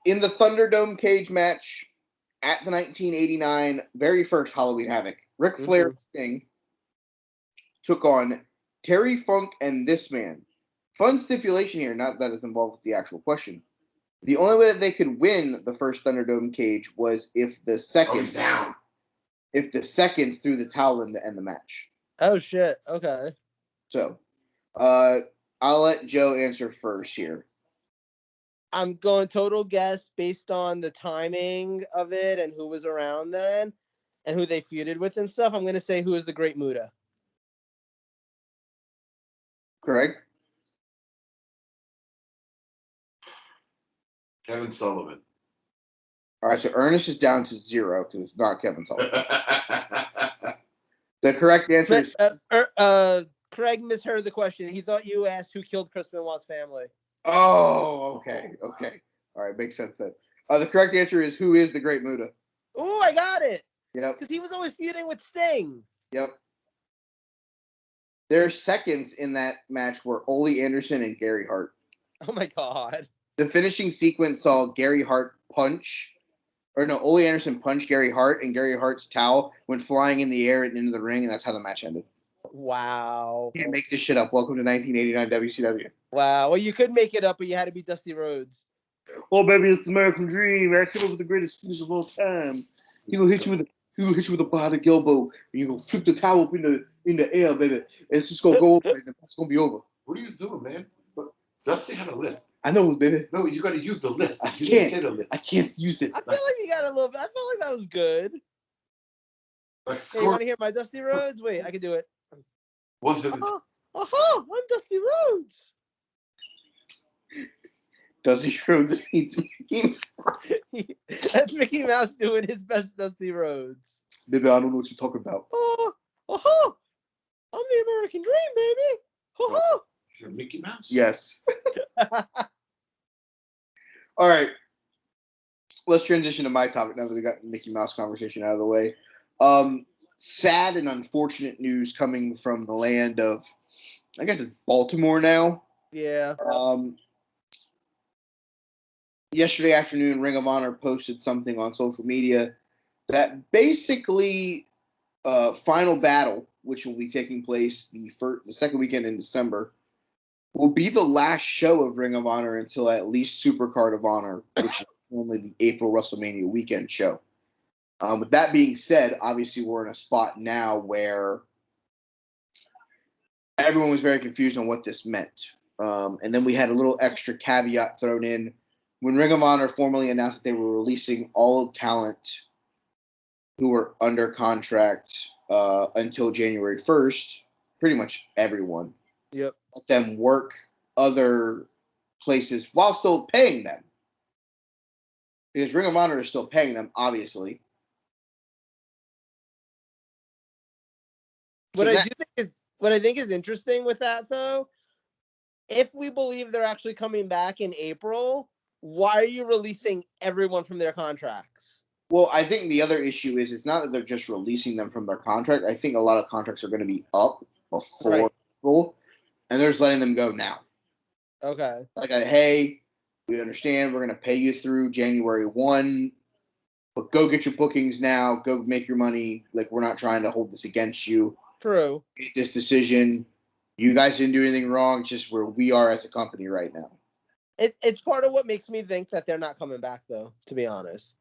In the Thunderdome cage match at the 1989 very first Halloween Havoc, Ric Flair and Sting took on Terry Funk and this man. Fun stipulation here, not that it's involved with the actual question. The only way that they could win the first Thunderdome cage was if the seconds threw the towel in to end the match. Oh shit. Okay. So, I'll let Joe answer first here. I'm going total guess based on the timing of it and who was around then and who they feuded with and stuff. I'm going to say who is the Great Muta. Craig? Kevin Sullivan. All right, so Ernest is down to 0 because it's not Kevin Sullivan. The correct answer is... Craig misheard the question. He thought you asked who killed Chris Benoit's family. Oh, okay. All right, makes sense then. The correct answer is who is the Great Muta? Oh, I got it. Yep. Because he was always feuding with Sting. Yep. Their seconds in that match were Ole Anderson and Gary Hart. Oh my god. The finishing sequence saw Gary Hart Ole Anderson punch Gary Hart, and Gary Hart's towel went flying in the air and into the ring, and that's how the match ended. Wow. Can't make this shit up. Welcome to 1989 WCW. Wow. Well, you could make it up, but you had to be Dusty Rhodes. Oh baby, it's the American dream. I came up with the greatest finish of all time. He gonna hit you with a body elbow, and you gonna flip the towel up in the air, baby. And it's just gonna go over, and it's gonna be over. What are you doing, man? Dusty had a list. I know, baby. No, you got to use the list. I can't use it. I feel like you got a little bit. I felt like that was good. Like, Hey, you want to hear my Dusty Rhodes? Wait, I can do it. Was it? I'm Dusty Rhodes. Dusty Rhodes meets Mickey. That's Mickey Mouse doing his best Dusty Rhodes. Baby, I don't know what you're talking about. I'm the American dream, baby. You're Mickey Mouse. Yes. All right. Let's transition to my topic now that we got the Mickey Mouse conversation out of the way. Sad and unfortunate news coming from the land of, I guess it's Baltimore now. Yeah. Yesterday afternoon, Ring of Honor posted something on social media that basically Final Battle, which will be taking place the second weekend in December, will be the last show of Ring of Honor until at least Supercard of Honor, which is only the April WrestleMania weekend show. With that being said, obviously we're in a spot now where everyone was very confused on what this meant. And then we had a little extra caveat thrown in when Ring of Honor formally announced that they were releasing all talent who were under contract until January 1st, pretty much everyone. Yep. Let them work other places while still paying them. Because Ring of Honor is still paying them, obviously. What I think is interesting with that, though, if we believe they're actually coming back in April, why are you releasing everyone from their contracts? Well, I think the other issue is it's not that they're just releasing them from their contract. I think a lot of contracts are going to be up before April, and they're just letting them go now. Okay. Like, hey, we understand we're going to pay you through January 1, but go get your bookings now. Go make your money. Like, we're not trying to hold this against you. True. Make this decision. You guys didn't do anything wrong. It's just where we are as a company right now. It's part of what makes me think that they're not coming back, though, to be honest.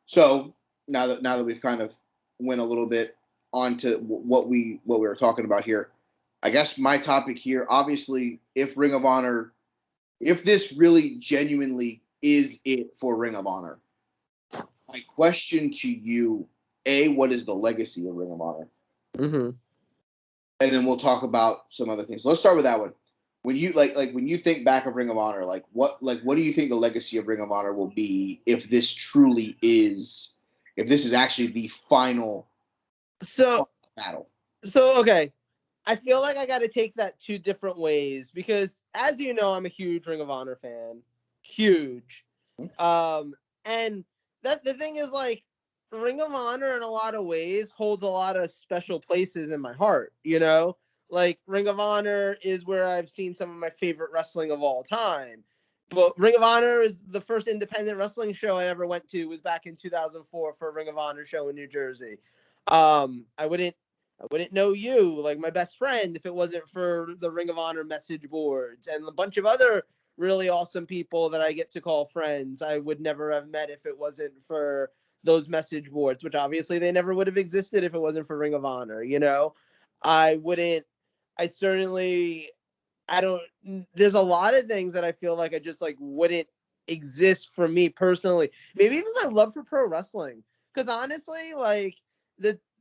So now that we've kind of went a little bit onto what we were talking about here, I guess my topic here, obviously, if Ring of Honor, if this really genuinely is it for Ring of Honor, my question to you, what is the legacy of Ring of Honor? Mm-hmm. And then we'll talk about some other things. Let's start with that one. When you when you think back of Ring of Honor, what do you think the legacy of Ring of Honor will be if this truly is, if this is actually the final battle? So okay, I feel like I got to take that two different ways because, as you know, I'm a huge Ring of Honor fan, huge. And that the thing is, like, Ring of Honor in a lot of ways holds a lot of special places in my heart. You know, like Ring of Honor is where I've seen some of my favorite wrestling of all time. But Ring of Honor is the first independent wrestling show I ever went to. Was back in 2004 for a Ring of Honor show in New Jersey. I wouldn't know you, like my best friend, if it wasn't for the Ring of Honor message boards and a bunch of other really awesome people that I get to call friends. I would never have met if it wasn't for those message boards, which obviously they never would have existed if it wasn't for Ring of Honor. You know, there's a lot of things that I feel like I just like wouldn't exist for me personally. Maybe even my love for pro wrestling. Because honestly, like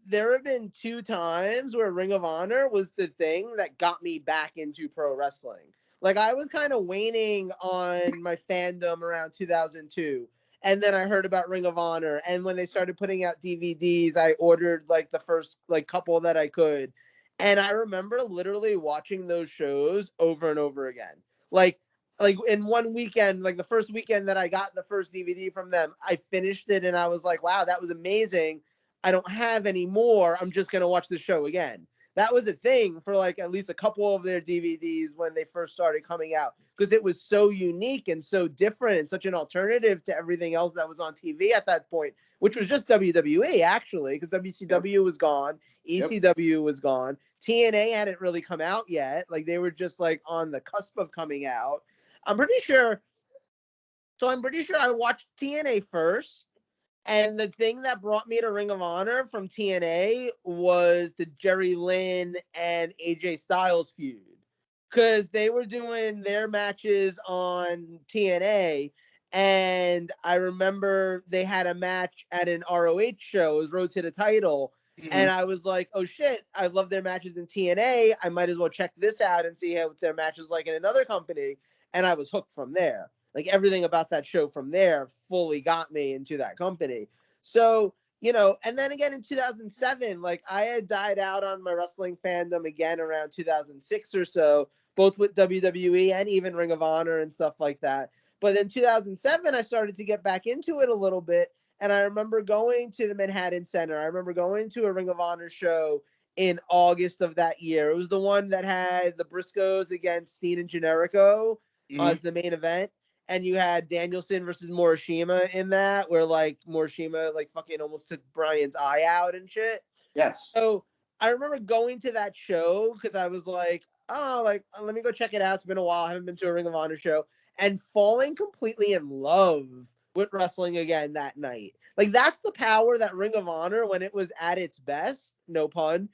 there have been 2 times where Ring of Honor was the thing that got me back into pro wrestling. Like, I was kind of waning on my fandom around 2002. And then I heard about Ring of Honor. And when they started putting out DVDs, I ordered like the first like couple that I could. And I remember literally watching those shows over and over again. Like in one weekend, like the first weekend that I got the first DVD from them, I finished it and I was like, wow, that was amazing. I don't have any more. I'm just going to watch the show again. That was a thing for like at least a couple of their DVDs when they first started coming out, because it was so unique and so different and such an alternative to everything else that was on TV at that point, which was just WWE actually, because WCW was gone, ECW was gone, TNA hadn't really come out yet. Like they were just like on the cusp of coming out. I'm pretty sure So I'm pretty sure I watched TNA first. And the thing that brought me to Ring of Honor from TNA was the Jerry Lynn and AJ Styles feud. Because they were doing their matches on TNA. And I remember they had a match at an ROH show. It was Road to the Title. Mhm. And I was like, oh shit, I love their matches in TNA. I might as well check this out and see how their matches like in another company. And I was hooked from there. Like everything about that show from there fully got me into that company. So, you know, and then again in 2007, like I had died out on my wrestling fandom again around 2006 or so, both with WWE and even Ring of Honor and stuff like that. But in 2007, I started to get back into it a little bit. And I remember going to the Manhattan Center. I remember going to a Ring of Honor show in August of that year. It was the one that had the Briscoes against Steen and Generico as the main event. And you had Danielson versus Morishima in that, where like Morishima like fucking almost took Brian's eye out and shit. Yes. So I remember going to that show because I was like, oh, like let me go check it out. It's been a while. I haven't been to a Ring of Honor show, and falling completely in love with wrestling again that night. Like that's the power that Ring of Honor, when it was at its best, no pun,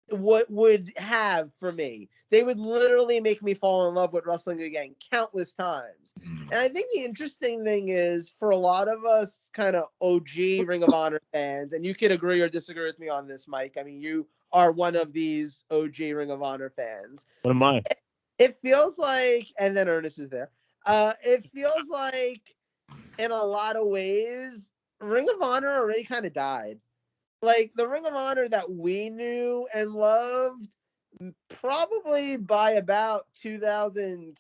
what would have for me. They would literally make me fall in love with wrestling again countless times. And I think the interesting thing is for a lot of us kind of OG Ring of Honor fans, and you could agree or disagree with me on this, Mike. I mean, you are one of these OG Ring of Honor fans. What am I? It feels like, and then Ernest is there. It feels like in a lot of ways, Ring of Honor already kind of died. Like the Ring of Honor that we knew and loved, probably by about 2000.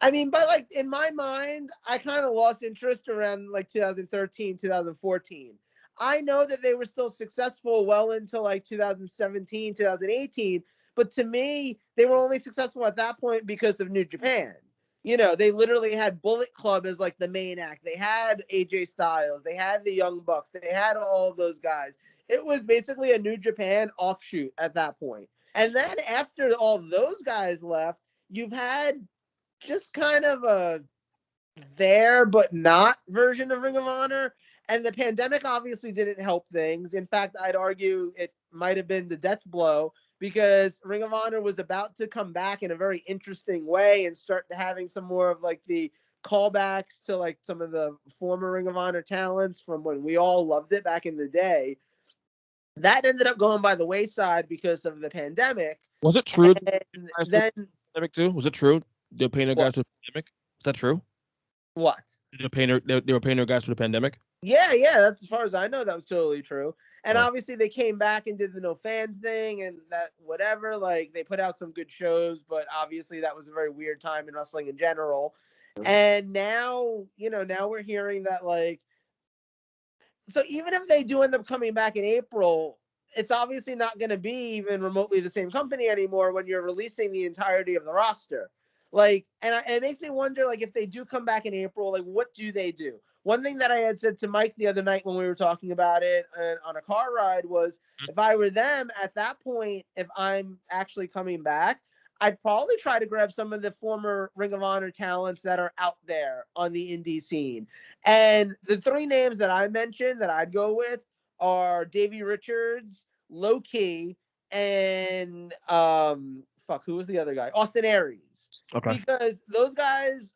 I mean, but like in my mind, I kind of lost interest around like 2013, 2014. I know that they were still successful well into like 2017, 2018, but to me, they were only successful at that point because of New Japan. You know, they literally had Bullet Club as like the main act. They had AJ Styles, they had the Young Bucks, they had all of those guys. It was basically a New Japan offshoot at that point. And then after all those guys left, you've had just kind of a there but not version of Ring of Honor. And the pandemic obviously didn't help things. In fact, I'd argue it might have been the death blow because Ring of Honor was about to come back in a very interesting way and start having some more of like the callbacks to like some of the former Ring of Honor talents from when we all loved it back in the day. That ended up going by the wayside because of the pandemic. Was it true? And then Pandemic too? Was it true? They were paying their guys for the pandemic. Is that true? what? They were paying their guys for the pandemic. Yeah, that's as far as I know, that was totally true. And obviously they came back and did the no fans thing and that whatever, like they put out some good shows, but obviously that was a very weird time in wrestling in general. And now, you know, now we're hearing that like, so even if they do end up coming back in April, it's obviously not going to be even remotely the same company anymore when you're releasing the entirety of the roster. Like, and it makes me wonder, like, if they do come back in April, like, what do they do? One thing that I had said to Mike the other night when we were talking about it on a car ride was, if I were them at that point, if I'm actually coming back, I'd probably try to grab some of the former Ring of Honor talents that are out there on the indie scene. And the three names that I mentioned that I'd go with are Davey Richards, Low Key, and who was the other guy? Austin Aries. Okay. Because those guys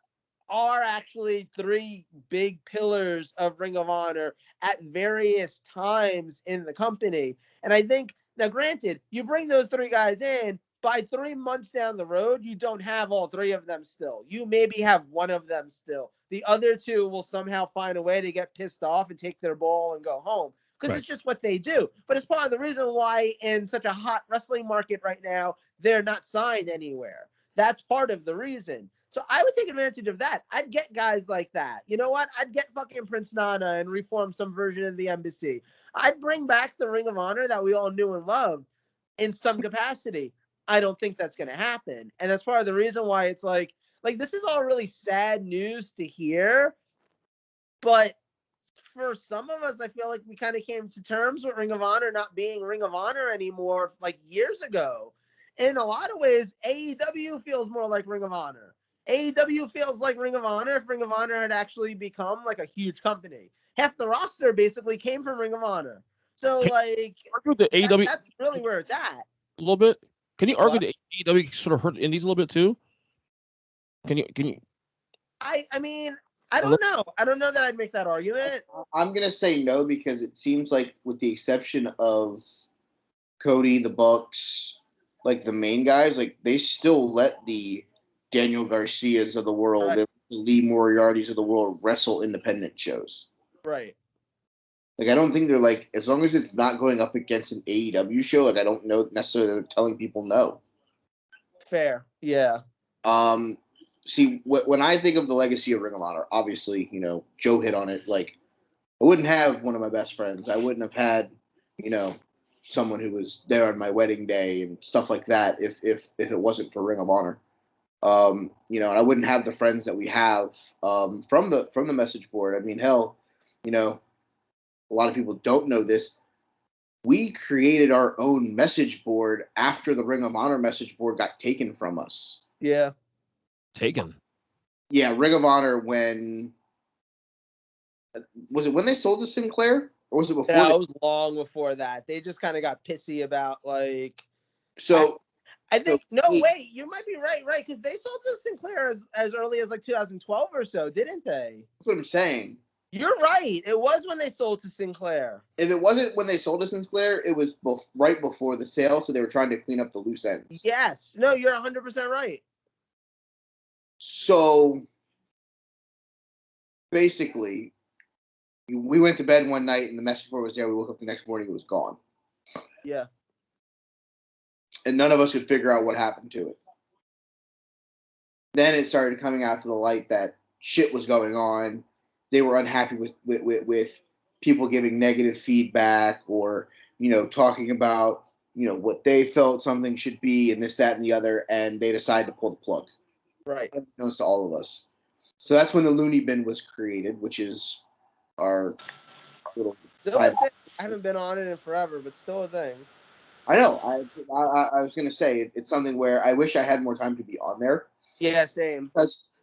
are actually three big pillars of Ring of Honor at various times in the company. And I think, now granted, you bring those three guys in, by 3 months down the road, you don't have all three of them still. You maybe have one of them still. The other two will somehow find a way to get pissed off and take their ball and go home. Because it's just what they do. But it's part of the reason why in such a hot wrestling market right now, they're not signed anywhere. That's part of the reason. So I would take advantage of that. I'd get guys like that. You know what? I'd get fucking Prince Nana and reform some version of the Embassy. I'd bring back the Ring of Honor that we all knew and loved in some capacity. I don't think that's going to happen. And that's part of the reason why it's like this is all really sad news to hear. But for some of us, I feel like we kind of came to terms with Ring of Honor not being Ring of Honor anymore like years ago. In a lot of ways, AEW feels more like Ring of Honor. AEW feels like Ring of Honor if Ring of Honor had actually become like a huge company. Half the roster basically came from Ring of Honor. So, like, Argue the AEW that's really where it's at. a little bit. Can you argue What? that AEW sort of hurt the indies a little bit too? Can you? I mean, I don't know. I don't know that I'd make that argument. I'm gonna say no because it seems like, with the exception of Cody, the Bucks, like the main guys, like they still let the Daniel Garcias of the world, Right. the Lee Moriartys of the world wrestle independent shows. Right. Like, I don't think they're like, as long as it's not going up against an AEW show, like I don't know necessarily they're telling people no. Fair. Yeah. See, when I think of the legacy of Ring of Honor, obviously, you know, Joe hit on it. Like, I wouldn't have one of my best friends. I wouldn't have had, you know, someone who was there on my wedding day and stuff like that if it wasn't for Ring of Honor. You know, and I wouldn't have the friends that we have from the message board. I mean, hell, you know, a lot of people don't know this. We created our own message board after the Ring of Honor message board got taken from us. Yeah. Taken. Yeah, Ring of Honor, when was it, when they sold to Sinclair, or was it before? Yeah, it was long before that. They just kind of got pissy about, like. So I think wait, you might be right, because they sold to Sinclair as early as like 2012 or so, didn't they? that's what I'm saying. You're right. It was when they sold to Sinclair. If it wasn't when they sold to Sinclair, it was right before the sale, so they were trying to clean up the loose ends. Yes. No, you're 100% right. So basically, we went to bed one night and the message board was there. We woke up the next morning, it was gone. Yeah. And none of us could figure out what happened to it. Then it started coming out to the light that shit was going on. They were unhappy with people giving negative feedback, or, you know, talking about, you know, what they felt something should be and this, that, and the other, and they decided to pull the plug. Right. Knows to all of us. So that's when the Looney Bin was created, which is our little. I haven't been on it in forever, but still a thing. I know. I was gonna say it's something where I wish I had more time to be on there. Yeah, same.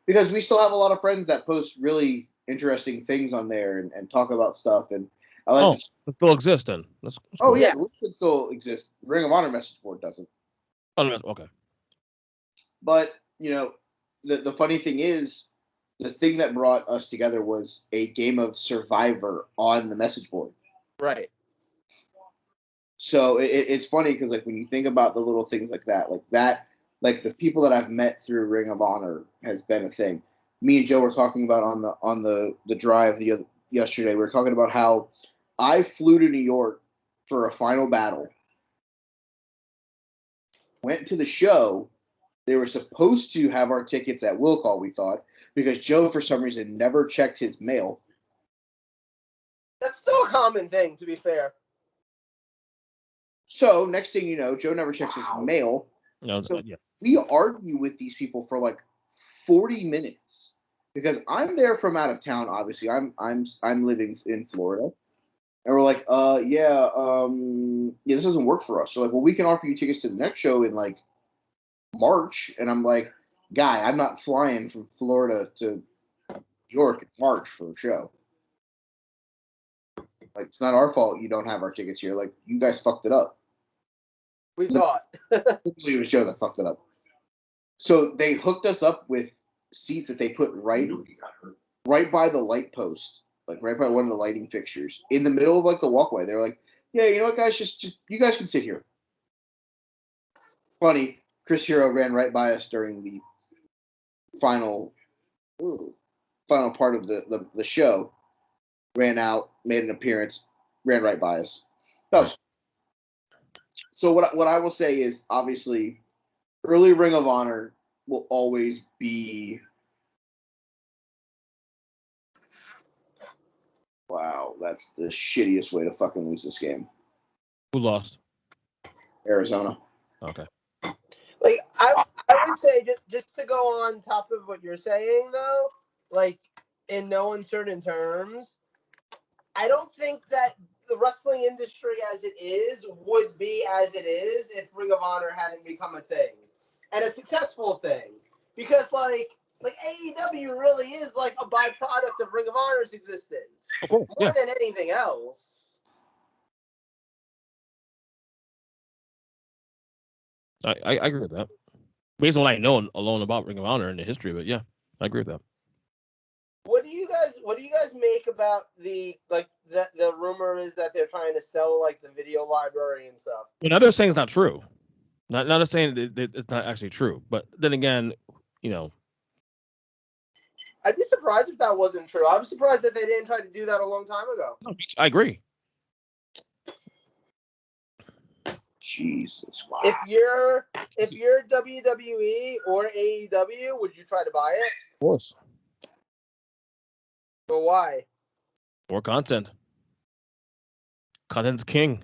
Because we still have a lot of friends that post really interesting things on there and talk about stuff, and I like. It still exists then. That's cool. cool. Yeah, the list could still exist. Ring of Honor message board doesn't. Oh, okay. But, you know, the funny thing is, the thing that brought us together was a game of Survivor on the message board. Right. So it's funny because, like, when you think about the little things like that, like the people that I've met through Ring of Honor has been a thing. Me and Joe were talking about on the drive yesterday. We were talking about how I flew to New York for a final battle, went to the show. They were supposed to have our tickets at will call, we thought, because Joe, for some reason, never checked his mail. That's still a common thing, to be fair. So, next thing you know, Joe never checks his mail. No, so yeah. we argue with these people for like 40 minutes because I'm there from out of town. Obviously, I'm living in Florida, and we're like, yeah, this doesn't work for us. So, like, well, we can offer you tickets to the next show in like March, and I'm like, guy, I'm not flying from Florida to New York in March for a show. Like, it's not our fault you don't have our tickets here. Like, you guys fucked it up. We thought. It was Joe that fucked it up. So they hooked us up with seats that they put right by the light post, like right by one of the lighting fixtures, in the middle of like the walkway. They're like, yeah, you know what, guys, just you guys can sit here. Funny, Chris Hero ran right by us during the final part of the show. Ran out, made an appearance, ran right by us. So what I will say is, obviously, early Ring of Honor will always be. Wow, that's the shittiest way to fucking lose this game. Who lost? Arizona. Okay. Like, I would say, just to go on top of what you're saying, though, like, in no uncertain terms, I don't think that the wrestling industry as it is would be as it is if Ring of Honor hadn't become a thing. And a successful thing. Because, like, like AEW really is like a byproduct of Ring of Honor's existence. Of course, More yeah. than anything else. I agree with that. Based on what I know alone about Ring of Honor and the history of it, yeah, I agree with that. What do you guys make about the rumor is that they're trying to sell like the video library and stuff? You know, they're saying it's not true. Not saying that it's not actually true, but then again, you know, I'd be surprised if that wasn't true. I was surprised that they didn't try to do that a long time ago. I agree. Jesus, wow. If you're WWE or AEW, would you try to buy it? Of course. But why? More content. Content's king.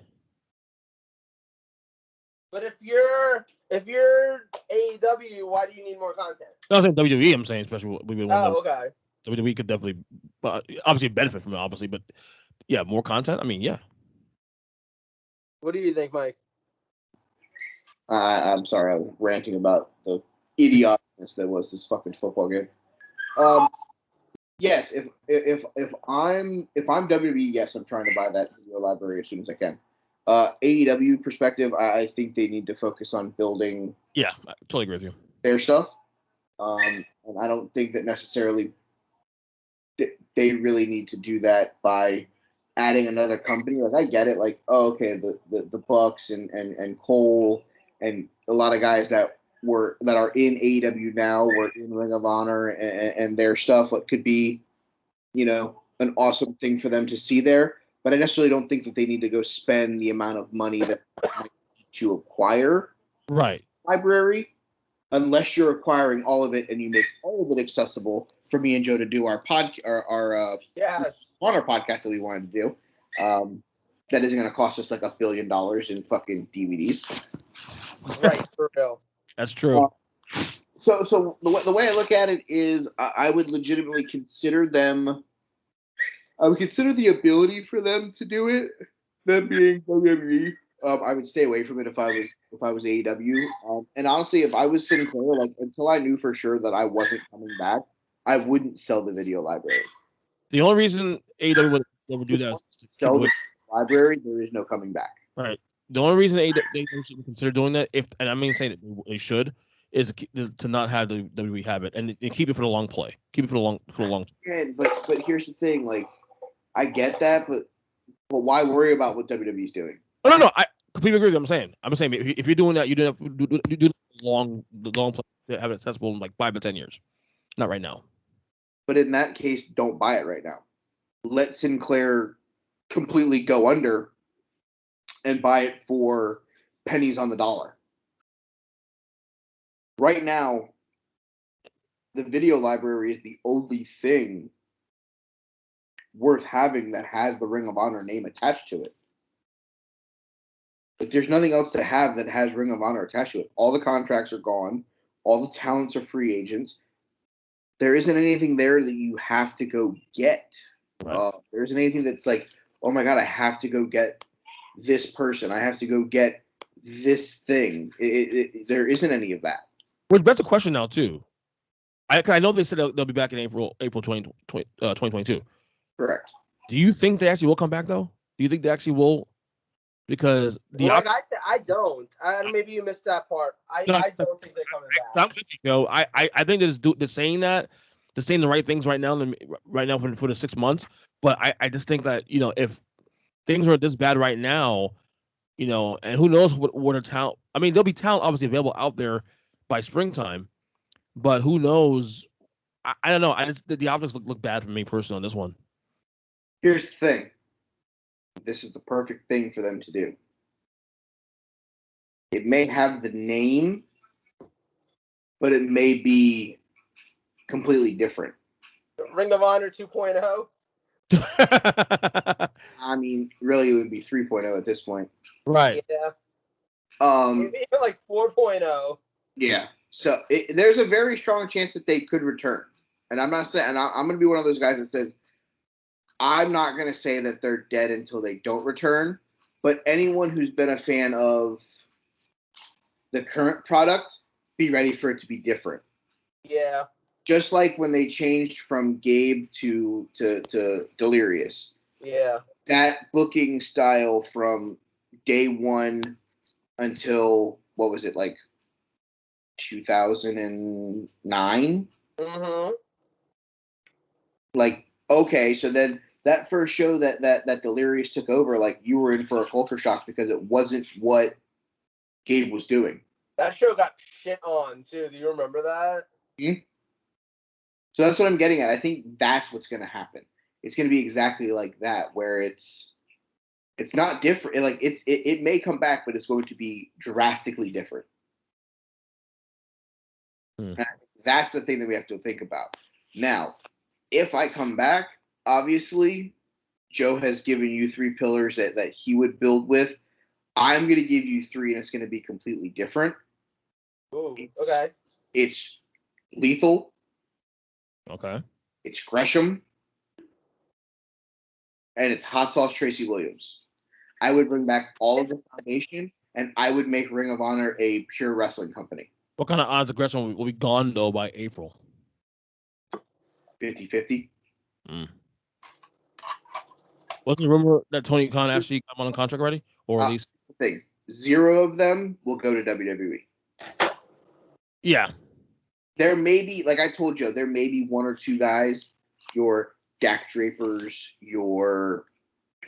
But if you're AEW, why do you need more content? I'm not saying WWE. I'm saying especially we would want okay. WWE could definitely, obviously benefit from it, obviously, but yeah, more content. I mean, yeah. What do you think, Mike? I'm sorry, I was ranting about the idiotness that was this fucking football game. Yes, if I'm WWE, yes, I'm trying to buy that video library as soon as I can. AEW perspective, I think they need to focus on building. Yeah, I totally agree with you. Their stuff, and I don't think that necessarily they really need to do that by adding another company. Like, I get it, like, oh, okay, the Bucks and Cole and a lot of guys that are in AEW now were in Ring of Honor and their stuff. What could be, you know, an awesome thing for them to see there. But I necessarily don't think that they need to go spend the amount of money that they might need to acquire Right. library, unless you're acquiring all of it and you make all of it accessible for me and Joe to do our Yes. Honor podcast that we wanted to do. That isn't going to cost us like $1 billion in fucking DVDs. Right, for real. That's true. So the way I look at it is, I would legitimately consider them. I would consider the ability for them to do it. Them being WWE, I would stay away from it if I was AEW. And honestly, if I was Sinclair, like, until I knew for sure that I wasn't coming back, I wouldn't sell the video library. The only reason AEW would do that is to Sell the library. There is no coming back. Right. The only reason AEW should consider doing that, and I mean saying it, they should, is to not have the WWE have it and keep it for the long play. Keep it for the long. Yeah, but here's the thing, like, I get that, but why worry about what WWE's doing? No. I completely agree with what I'm saying if you're doing that, you do the long play to have it accessible in like 5 to 10 years. Not right now. But in that case, don't buy it right now. Let Sinclair completely go under and buy it for pennies on the dollar. Right now, the video library is the only thing worth having that has the Ring of Honor name attached to it. Like, there's nothing else to have that has Ring of Honor attached to it. All the contracts are gone. All the talents are free agents. There isn't anything there that you have to go get. Right. There isn't anything that's like, oh my God, I have to go get this person. I have to go get this thing. There isn't any of that. Which begs the question now too. I know they said they'll be back in April 2022. Correct. Do you think they actually will come back though? Do you think they actually will? Because like I said, I don't. Maybe you missed that part. I don't think they're coming back. I think they're saying that. They're saying the right things right now for the 6 months. But I just think that, you know, if things are this bad right now, you know, and who knows what a talent. I mean, there'll be talent obviously available out there by springtime, but who knows? I don't know. The optics look bad for me personally on this one. Here's the thing. This is the perfect thing for them to do. It may have the name, but it may be completely different. Ring of Honor 2.0? I mean, really, it would be 3.0 at this point. Right. Yeah. Maybe like 4.0. Yeah. So there's a very strong chance that they could return. And I'm not saying, and I'm going to be one of those guys that says, I'm not going to say that they're dead until they don't return, but anyone who's been a fan of the current product, be ready for it to be different. Yeah. Just like when they changed from Gabe to Delirious. Yeah. That booking style from day one until, what was it, like 2009? Mm-hmm. Like, okay, so then that first show that Delirious took over, like, you were in for a culture shock because it wasn't what Gabe was doing. That show got shit on, too. Do you remember that? Mm-hmm. So that's what I'm getting at. I think that's what's going to happen. It's going to be exactly like that, where it's not different. Like, it may come back, but it's going to be drastically different. And that's the thing that we have to think about. Now, if I come back, obviously, Joe has given you 3 pillars that he would build with. I'm going to give you 3, and it's going to be completely different. Ooh, It's, okay. It's Lethal. Okay. It's Gresham. And it's Hot Sauce Tracy Williams. I would bring back all of the foundation, and I would make Ring of Honor a pure wrestling company. What kind of odds of Gresham will be gone, though, by April? 50-50. Wasn't the rumor that Tony Khan actually got on a contract already? Or at least... That's the thing. 0 of them will go to WWE. Yeah. There may be, like I told Joe, there may be 1 or 2 guys, your Dak Drapers, your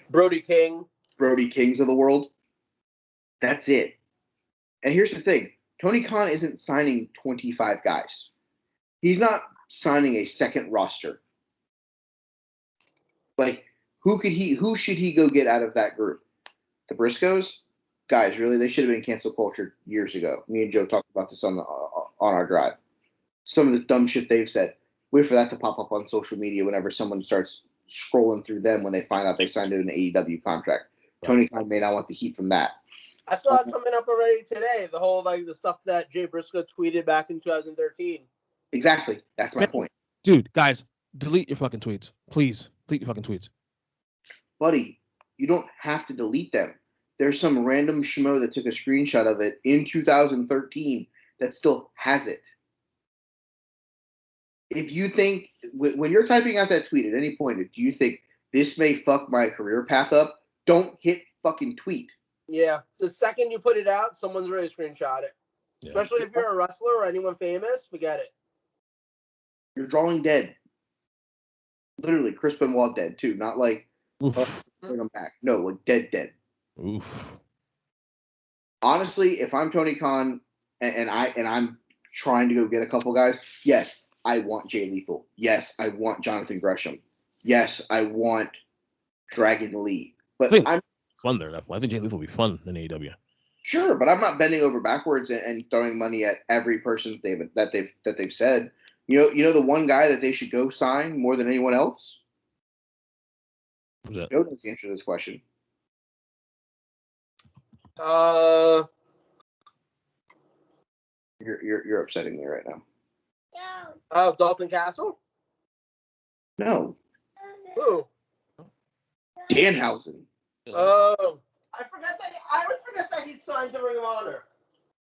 Brody Kings of the world. That's it. And here's the thing. Tony Khan isn't signing 25 guys. He's not signing a second roster. Like, who should he go get out of that group? The Briscoes? Guys, really, they should have been cancel culture years ago. Me and Joe talked about this on our drive. Some of the dumb shit they've said. Wait for that to pop up on social media whenever someone starts scrolling through them when they find out they signed an AEW contract. Right. Tony Khan may not want the heat from that. I saw it coming up already today. The whole, like, the stuff that Jay Briscoe tweeted back in 2013. Exactly. That's my point. Dude, guys, delete your fucking tweets. Please. Delete your fucking tweets. Buddy, you don't have to delete them. There's some random schmo that took a screenshot of it in 2013 that still has it. If you think, when you're typing out that tweet at any point, do you think this may fuck my career path up? Don't hit fucking tweet. Yeah. The second you put it out, someone's ready to screenshot it. Yeah. Especially if you're a wrestler or anyone famous, forget it. You're drawing dead. Literally, Chris Benoit dead, too. Not like, bring him back. No, like dead. Oof. Honestly, if I'm Tony Khan and I'm trying to go get a couple guys, yes, I want Jay Lethal. Yes, I want Jonathan Gresham. Yes, I want Dragon Lee. But I'm fun there. I think Jay Lethal will be fun in AEW. Sure, but I'm not bending over backwards and throwing money at every person that they've said. You know the one guy that they should go sign more than anyone else? Who's that? Joe knows the answer to this question. You're upsetting me right now. Oh, Dalton Castle? No. Who? Danhausen. Oh, I always forget that he's signed to Ring of Honor.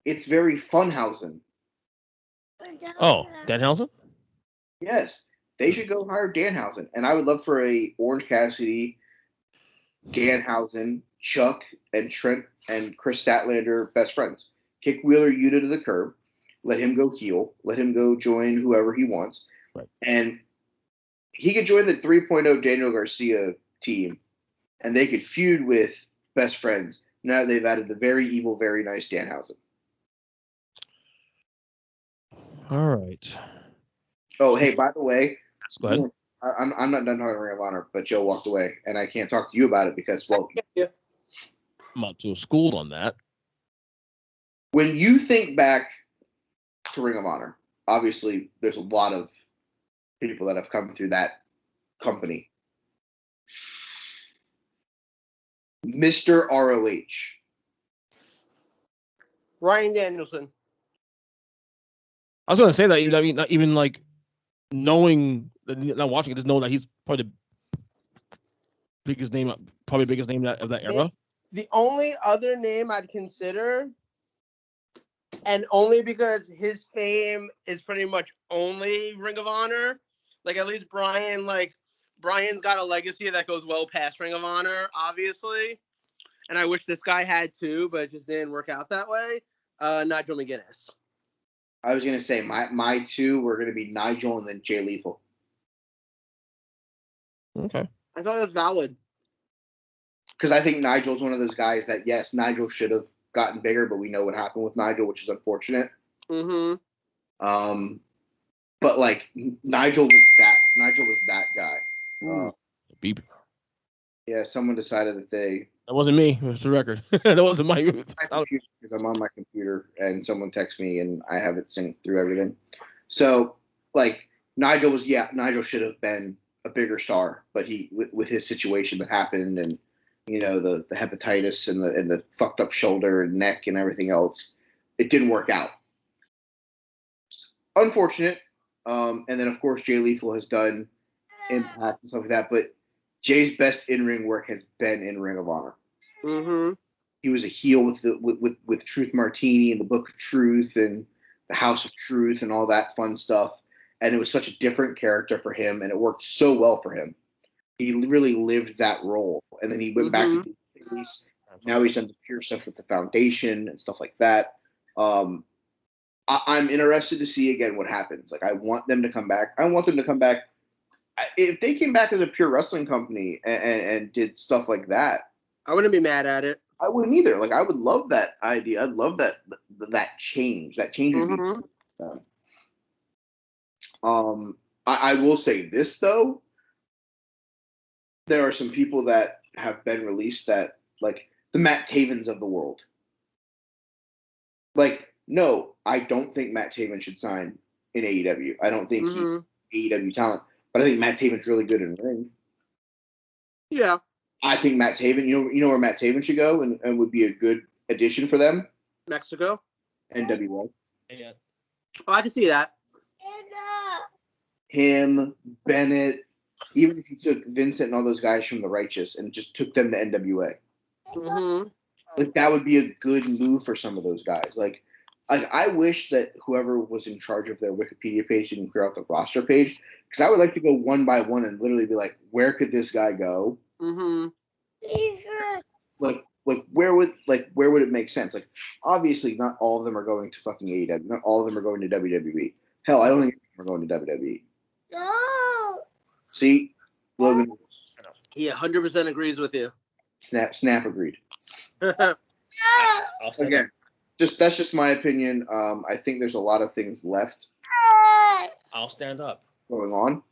It's very Funhausen. Oh, Danhausen? Yes. They should go hire Danhausen. And I would love for a Orange Cassidy, Danhausen, Chuck, and Trent and Chris Statlander best friends. Kick Wheeler Yuta to the curb. Let him go heel. Let him go join whoever he wants. Right. And he could join the 3.0 Daniel Garcia team. And they could feud with best friends. Now they've added the very evil, very nice Danhausen. All right. Oh, hey, by the way, go ahead. I'm not done talking Ring of Honor, but Joe walked away, and I can't talk to you about it because, well, I'm not too schooled on that. When you think back to Ring of Honor, obviously there's a lot of people that have come through that company. Mr. ROH. Ryan Danielson. I was going to say that. I mean, not even like knowing, not watching it, just knowing that he's probably the biggest name of that era. The only other name I'd consider, and only because his fame is pretty much only Ring of Honor. Like at least Brian's got a legacy that goes well past Ring of Honor, obviously. And I wish this guy had too, but it just didn't work out that way. Nigel McGuinness. I was gonna say my two were gonna be Nigel and then Jay Lethal. Okay. I thought that was valid. Because I think Nigel's one of those guys that, yes, Nigel should have gotten bigger, but we know what happened with Nigel, which is unfortunate. Mm-hmm. But like Nigel was that guy. Beep. Yeah, someone decided that That wasn't me. It was the record. That wasn't my. because I'm on my computer and someone texts me and I have it synced through everything. So like Nigel should have been a bigger star, but he with his situation that happened and the hepatitis and the fucked up shoulder and neck and everything else, it didn't work out. Unfortunate. And then of course Jay Lethal has done Impact and stuff like that, but Jay's best in-ring work has been in Ring of Honor. Mm-hmm. He was a heel with Truth Martini and the Book of Truth and the House of Truth and all that fun stuff. And it was such a different character for him, and it worked so well for him. He really lived that role. And then he went back to the police. Now he's done the pure stuff with the foundation and stuff like that. I'm interested to see again what happens. Like I want them to come back. If they came back as a pure wrestling company and did stuff like that, I wouldn't be mad at it. I wouldn't either. Like I would love that idea. I'd love that change. That change would be. I will say this though. There are some people that have been released that like the Matt Tavens of the world. Like, no, I don't think Matt Taven should sign in AEW. I don't think he's AEW talent, but I think Matt Taven's really good in ring. Yeah. I think Matt Taven, you know where Matt Taven should go and would be a good addition for them? Mexico. NWA. Yeah. Oh, I can see that. Him, Bennett, even if you took Vincent and all those guys from the Righteous and just took them to NWA. Mm-hmm. Like that would be a good move for some of those guys. Like I wish that whoever was in charge of their Wikipedia page didn't clear out the roster page, because I would like to go one by one and literally be like, where could this guy go? Mm-hmm. Like where would it make sense? Like obviously not all of them are going to fucking AEW. Not all of them are going to WWE. Hell, I don't think they're going to WWE. No. See, Logan. He 100% agrees with you. Snap agreed. Again, that's just my opinion. I think there's a lot of things left. I'll stand up. Going on.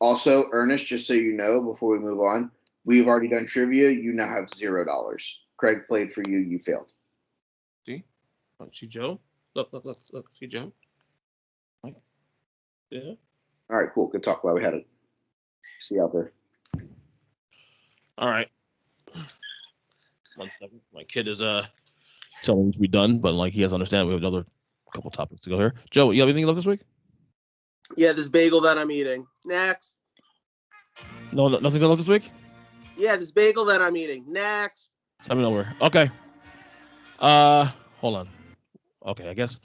Also, Ernest, just so you know, before we move on, we've already done trivia. You now have $0. Craig played for you. You failed. See? Oh, see Joe? Look. See Joe? Yeah. All right, cool. Good talk. Glad we had it. See you out there. All right. 1 second. My kid is telling me to be done, but like he has to understand we have another couple topics to go here. Joe, you have anything left this week? Yeah, this bagel that I'm eating. Next. No, nothing left this week? Yeah, this bagel that I'm eating. Next. Send me over. Okay. Hold on. Okay, I guess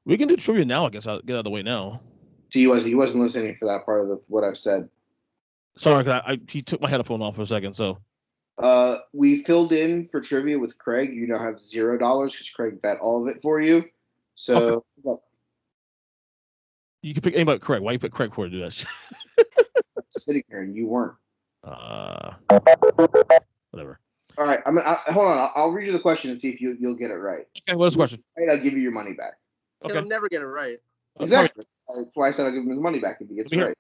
we can do trivia now. I guess I'll get out of the way now. See, he wasn't listening for that part of what I've said. Sorry, he took my headphone off for a second. So. We filled in for trivia with Craig. You now have $0 because Craig bet all of it for you. So look, you can pick anybody but Craig. Why you pick Craig for to do that? sitting here and you weren't. Whatever. All right, hold on. I'll read you the question and see if you'll get it right. Okay, what's the question? Right, I'll give you your money back. Okay. He'll never get it right. Exactly. That's why I said I'll give him his money back if he gets it right.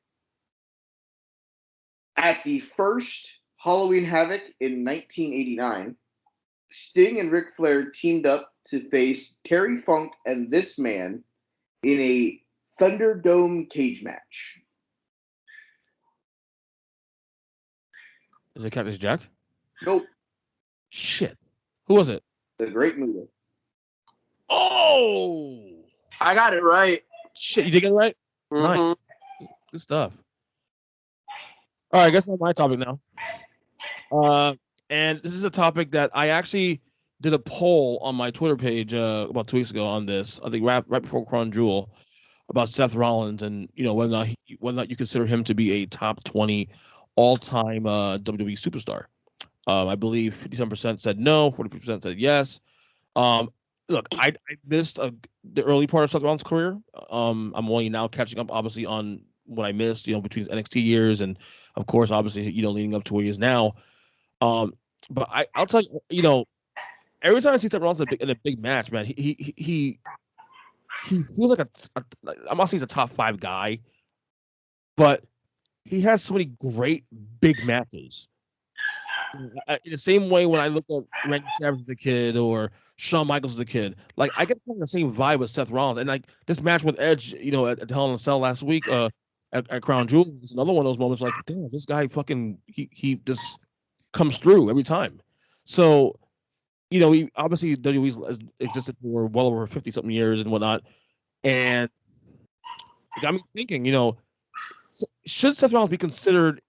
At the first Halloween Havoc in 1989, Sting and Ric Flair teamed up to face Terry Funk and this man in a Thunderdome cage match. Is it Cactus Jack? Nope. Shit. Who was it? The Great Muta. Oh! I got it right. Shit, you did get it right? Mm-hmm. Nice. Good stuff. All right, I guess that's my topic now. And this is a topic that I actually did a poll on my Twitter page about 2 weeks ago on this. I think right before Crown Jewel about Seth Rollins and whether or not you consider him to be a top 20 all-time WWE superstar. I believe 57% said no, 40% said yes. Look, I missed the early part of Seth Rollins' career. I'm only now catching up, obviously, on what I missed, between his NXT years and, of course, obviously, leading up to where he is now. But I'll tell you, every time I see Seth Rollins in a big match, man, he feels like I'm not saying he's a top 5 guy, but he has so many great big matches. In the same way when I look at Randy Savage as a kid or Shawn Michaels as a kid, like I get the same vibe with Seth Rollins, and like this match with Edge, at Hell in a Cell last week, at Crown Jewel, is another one of those moments. Like, damn, this guy fucking he just comes through every time. So, he obviously WWE's has existed for well over 50-something years and whatnot, and it got me thinking, should Seth Rollins be considered?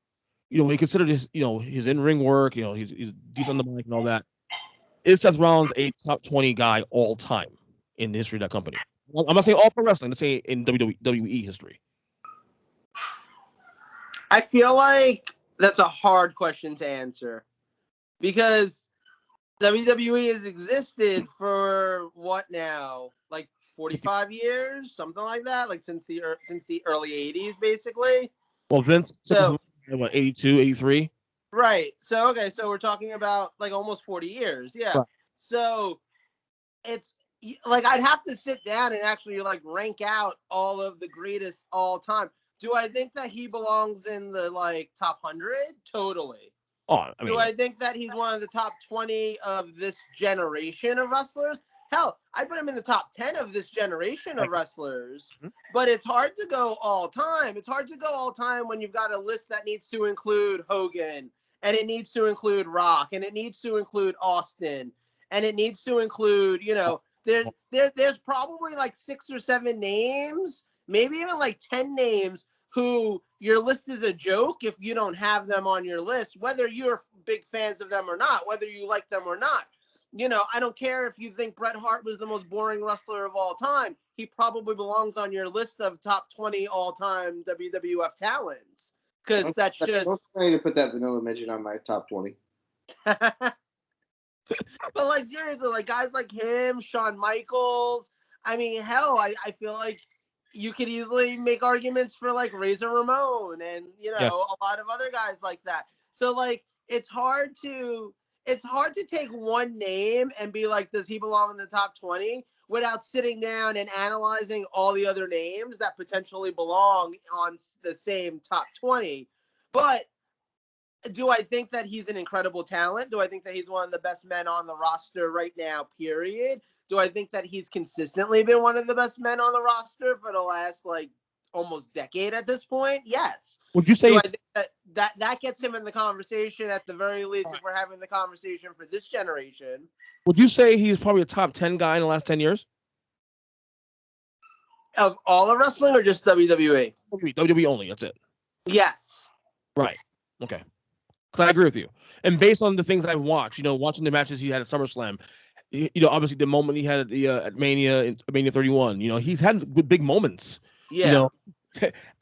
When you consider his, his in-ring work, he's decent on the mic and all that. Is Seth Rollins a top 20 guy all time in the history of that company? I'm not saying all pro wrestling. Let's say in WWE history. I feel like that's a hard question to answer because WWE has existed for what now? Like 45 years, something like that. Like since the early 80s, basically. Well, Vince. So. What, 82, 83? Right. So, okay. So we're talking about like almost 40 years. Yeah. Right. So it's like I'd have to sit down and actually like rank out all of the greatest all time. Do I think that he belongs in the like top 100? Totally. Oh, do I think that he's one of the top 20 of this generation of wrestlers? Hell, I put him in the top 10 of this generation of wrestlers, but it's hard to go all time. It's hard to go all time when you've got a list that needs to include Hogan, and it needs to include Rock, and it needs to include Austin, and it needs to include, there's probably like 6 or 7 names, maybe even like 10 names who your list is a joke if you don't have them on your list, whether you're big fans of them or not, whether you like them or not. I don't care if you think Bret Hart was the most boring wrestler of all time. He probably belongs on your list of top 20 all-time WWF talents. Because that's just... Don't try to put that vanilla midget on my top 20. But, like, seriously, like, guys like him, Shawn Michaels, I mean, hell, I feel like you could easily make arguments for, like, Razor Ramon and, a lot of other guys like that. So, like, it's hard to take one name and be like, does he belong in the top 20 without sitting down and analyzing all the other names that potentially belong on the same top 20. But do I think that he's an incredible talent? Do I think that he's one of the best men on the roster right now, period? Do I think that he's consistently been one of the best men on the roster for the last, like, almost decade at this point? Yes. Would you say I think that gets him in the conversation at the very least if we're having the conversation for this generation? Would you say he's probably a top 10 guy in the last 10 years? Of all of wrestling or just WWE? WWE only, that's it. Yes. Right. Okay. Because I agree with you. And based on the things I've watched, watching the matches he had at SummerSlam, obviously the moment he had at the at Mania 31, he's had big moments. Yeah.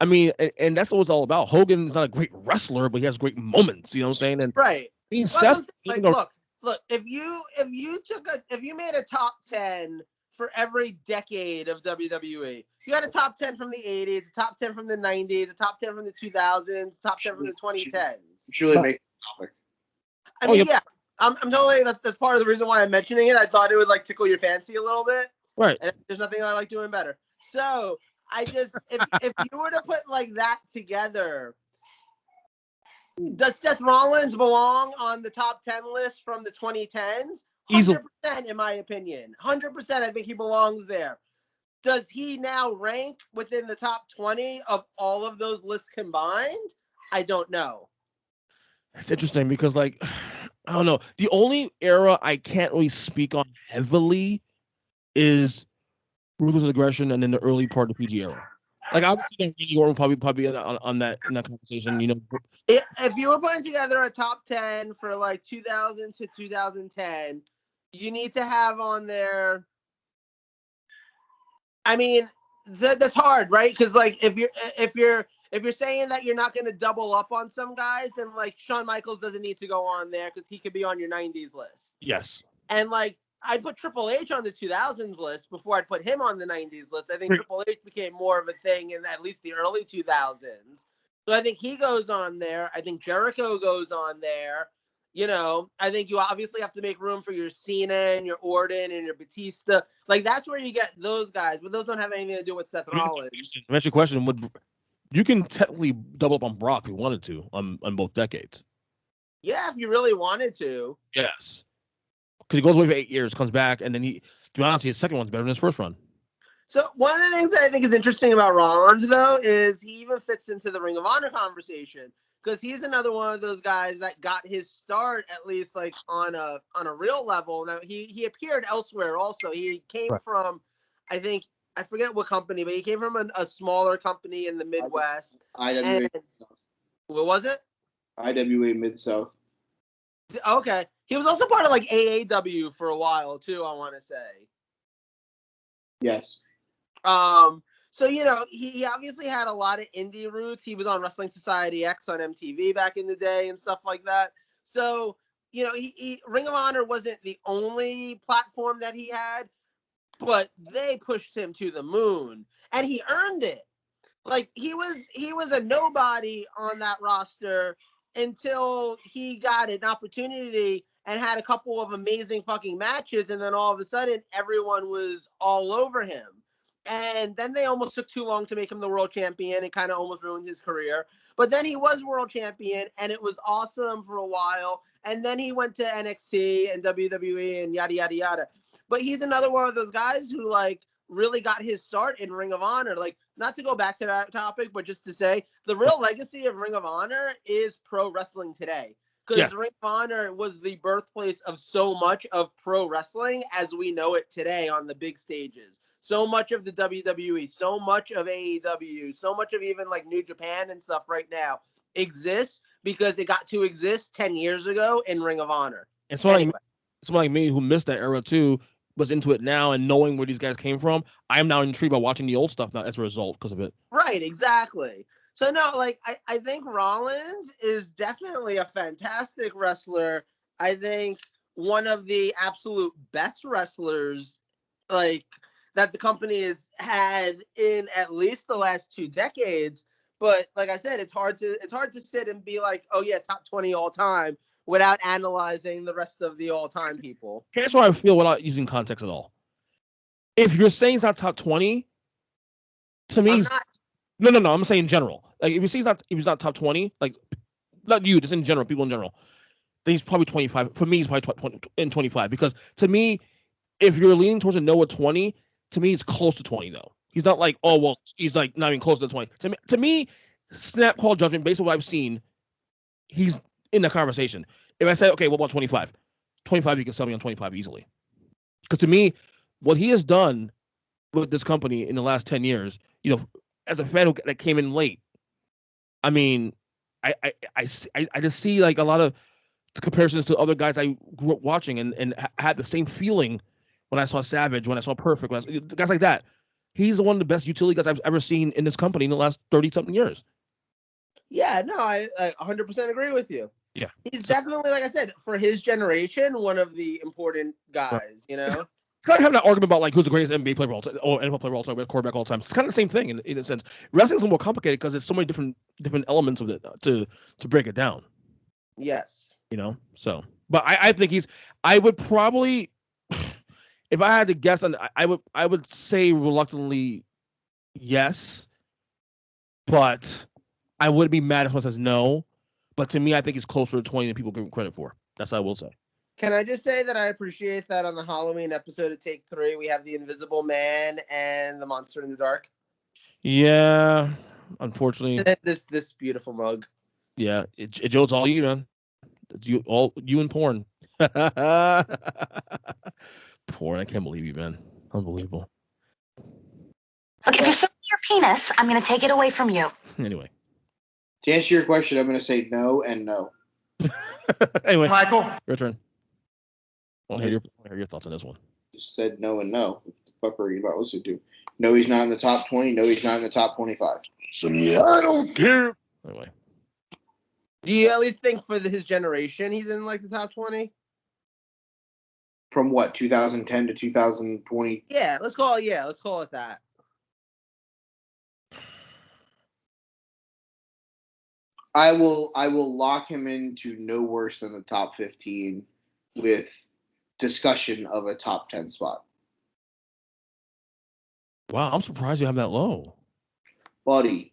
I mean, and that's what it's all about. Hogan's not a great wrestler, but he has great moments. You know what I'm saying? And right. Seth, look. If you made a top 10 for every decade of WWE, you had a top 10 from the 80s, a top 10 from the 90s, a top 10 from the 2000s, top 10 from the 2010s. Should really make the topic. I mean, yeah. I'm totally. That's part of the reason why I'm mentioning it. I thought it would like tickle your fancy a little bit. Right. And there's nothing I like doing better. So. I just, if you were to put like that together, does Seth Rollins belong on the top 10 list from the 2010s? 100% in my opinion. 100% I think he belongs there. Does he now rank within the top 20 of all of those lists combined? I don't know. It's interesting because, like, I don't know. The only era I can't really speak on heavily is Ruthless Aggression, and then the early part of the PG era. Like, obviously, Randy Orton probably on that in that conversation. If you were putting together a top 10 for like 2000 to 2010, you need to have on there. I mean, that's hard, right? Because like if you're saying that you're not going to double up on some guys, then like Shawn Michaels doesn't need to go on there because he could be on your 90s list. Yes. And like I'd put Triple H on the 2000s list before I'd put him on the 90s list. I think Triple H became more of a thing in at least the early 2000s. So I think he goes on there. I think Jericho goes on there. You know, I think you obviously have to make room for your Cena and your Orton and your Batista. Like, that's where you get those guys, but those don't have anything to do with Seth Rollins. To answer your question, you can technically double up on Brock if you wanted to on both decades. Yeah, if you really wanted to. Yes. Because he goes away for 8 years, comes back, and then to be honest, his second one's better than his first run. So one of the things that I think is interesting about Rollins, though, is he even fits into the Ring of Honor conversation. Because he's another one of those guys that got his start, at least like on a real level. Now he appeared elsewhere also. He came from, I forget what company, but he came from a smaller company in the Midwest. IWA Mid-South. What was it? IWA Mid-South. Okay. He was also part of like AAW for a while too, I want to say. Yes. So, you know, he obviously had a lot of indie roots. He was on Wrestling Society X on MTV back in the day and stuff like that. So, you know, Ring of Honor wasn't the only platform that he had, but they pushed him to the moon, and he earned it. Like, he was a nobody on that roster until he got an opportunity and had a couple of amazing fucking matches, and then all of a sudden, everyone was all over him. And then they almost took too long to make him the world champion. It kind of almost ruined his career. But then he was world champion, and it was awesome for a while. And then he went to NXT and WWE and yada, yada, yada. But he's another one of those guys who, like, really got his start in Ring of Honor. Like, not to go back to that topic, but just to say, the real legacy of Ring of Honor is pro wrestling today. Because Ring of Honor was the birthplace of so much of pro wrestling as we know it today on the big stages. So much of the WWE, so much of AEW, so much of even like New Japan and stuff right now exists because it got to exist 10 years ago in Ring of Honor. And someone like me who missed that era too was into it now, and knowing where these guys came from, I'm now intrigued by watching the old stuff now as a result because of it. Right, exactly. So no, like I think Rollins is definitely a fantastic wrestler. I think one of the absolute best wrestlers, like, that the company has had in at least the last 2 decades. But like I said, it's hard to sit and be like, oh yeah, top 20 all time without analyzing the rest of the all time people. Here's what I feel without using context at all. If you're saying it's not top 20, to me, no. I'm saying in general. Like if he's not top 20, like not you, just in general, people in general, then he's probably 25. For me, he's probably 20 and 25 because to me, if you're leaning towards a Noah 20. To me, he's close to 20, though. He's not like, oh, well, he's like not even close to 20. To me, snap call judgment, based on what I've seen, he's in the conversation. If I say, okay, what about 25? 25, you can sell me on 25 easily. Because to me, what he has done with this company in the last 10 years, you know, as a fan that came in late, I mean, I just see like a lot of comparisons to other guys I grew up watching and had the same feeling when I saw Savage, when I saw Perfect, guys like that. He's one of the best utility guys I've ever seen in this company in the last 30-something years. Yeah, no, I 100% agree with you. Yeah. He's definitely, like I said, for his generation, one of the important guys, you know? It's kind of having that argument about like who's the greatest NBA player of all time or NFL player of all time, with quarterback all time. It's kind of the same thing in a sense. Wrestling is a little more complicated because there's so many different elements of it to break it down. Yes. You know? So, but I think I would probably, if I had to guess, I would say reluctantly yes, but I would be mad if someone says no. But to me, I think it's closer to 20 than people give him credit for. That's what I will say. Can I just say that I appreciate that on the Halloween episode of Take 3, we have the Invisible Man and the Monster in the Dark? Yeah, unfortunately. This beautiful mug. Yeah, Joe, it's all you, man. It's you and porn. Porn, I can't believe you, man. Unbelievable. Look, if you're showing your penis, I'm going to take it away from you. Anyway. To answer your question, I'm going to say no and no. Anyway, Michael, your turn. I want to hear your thoughts on this one. Just said no and no. What the fuck are you about listening to? No, he's not in the top 20. No, he's not in the top 25. So I don't care. Anyway, Do you at least think for his generation he's in like the top 20? From what, 2010 to 2020? Yeah, let's call it that. I will lock him into no worse than the top 15 with discussion of a top 10 spot. wow, I'm surprised you have that low. Buddy,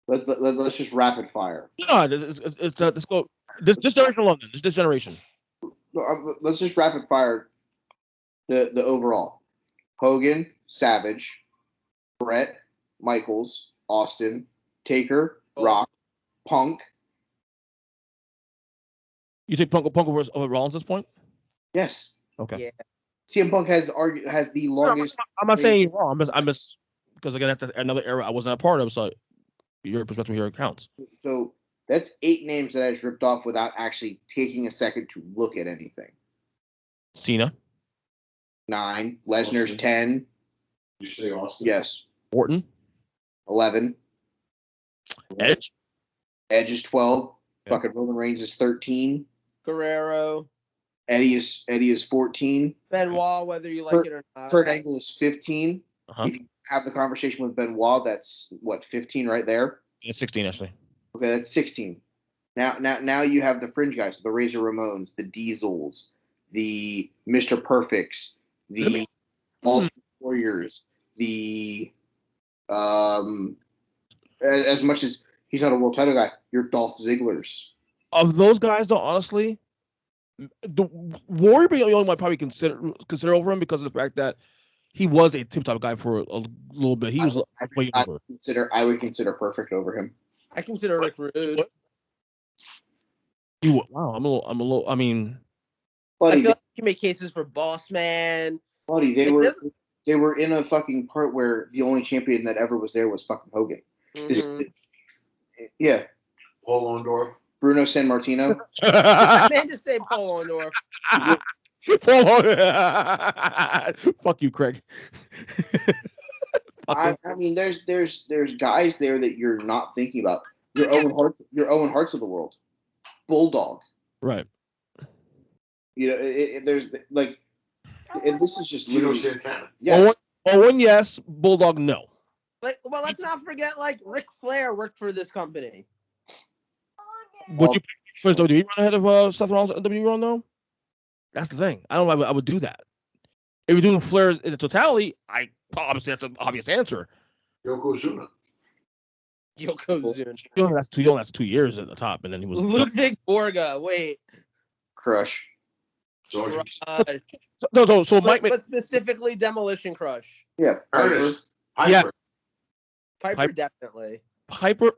let's just rapid fire. No, let's go. This generation alone. This generation. Let's just rapid fire the overall. Hogan, Savage, Brett, Michaels, Austin, Taker, Rock, Punk. You think Punk over Rollins at this point? Yes. Okay. Yeah. CM Punk has the longest. I'm not saying you're wrong. I'm just because again that's another era I wasn't a part of. So your perspective here counts. So that's 8 names that I just ripped off without actually taking a second to look at anything. Cena, 9. Lesnar's Austin. 10. Did you say Austin? Yes. Orton, 11. Edge. Edge is 12. Yeah. Fucking Roman Reigns is 13. Guerrero, Eddie is 14. Benoit, whether you like it or not. Kurt Angle is 15. Uh-huh. If you have the conversation with Benoit, that's what, 15 right there. Yeah, 16 actually. Okay, that's 16. Now you have the fringe guys, the Razor Ramones, the Diesels, the Mr. Perfects, the Ultimate Warriors, the as much as he's not a world title guy, your Dolph Zigglers. Of those guys, though, honestly, the Warrior being the only one I probably consider over him because of the fact that he was a tip-top guy for a little bit. He was way over. I would consider Perfect over him. I consider Rick Rude. Wow, I'm a little. I mean, Buddy, I feel like you can make cases for Boss Man. buddy, they were in a fucking part where the only champion that ever was there was fucking Hogan. Yeah, Paul Orndorff. Bruno Sammartino. I meant to say Paul Orndorff. Fuck you, Craig. I mean, there's guys there that you're not thinking about. Your Owen Harts of the world, Bulldog. Right. You know, there's like, and this is just Tito literally. Santana. Yes. Owen, yes. Bulldog, no. Well, let's not forget, Ric Flair worked for this company. Would you put his WWE run ahead of Seth Rollins' WWE run, though? That's the thing. I don't know. I would do that. If you're doing Flair in the totality, obviously that's an obvious answer. Yokozuna. He only lasted 2 years at the top, and then he was Ludwig Borga. Wait. Crush. George. So Mike, but specifically Demolition Crush. Yeah. Ernest. Yeah. Piper definitely. Piper.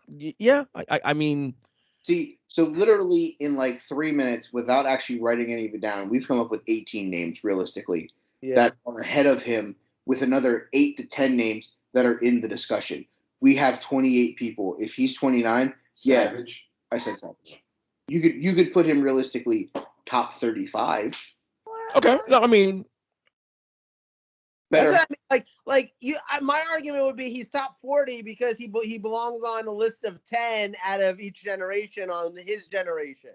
Yeah. I mean. See, so literally in like 3 minutes, without actually writing any of it down, we've come up with 18 names realistically that are ahead of him, with another 8 to 10 names that are in the discussion. We have 28 people. If he's 29, Savage. I said Savage. You could put him realistically top 35. Okay. No, I mean. Better. That's what I mean. My argument would be he's top 40 because he belongs on a list of 10 out of each generation on his generation.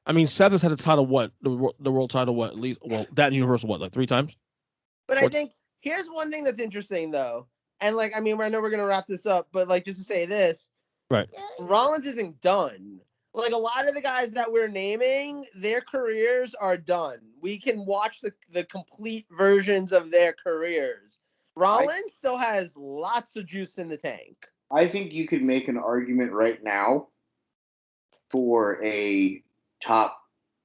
I mean, Seth has had a title, what? The world title, what? At least, well, that Universal, what? Like 3 times? But I think here's one thing that's interesting, though. And, I know we're going to wrap this up, but, just to say this. Right. Rollins isn't done. A lot of the guys that we're naming, their careers are done. We can watch the complete versions of their careers. Rollins still has lots of juice in the tank. I think you could make an argument right now for a top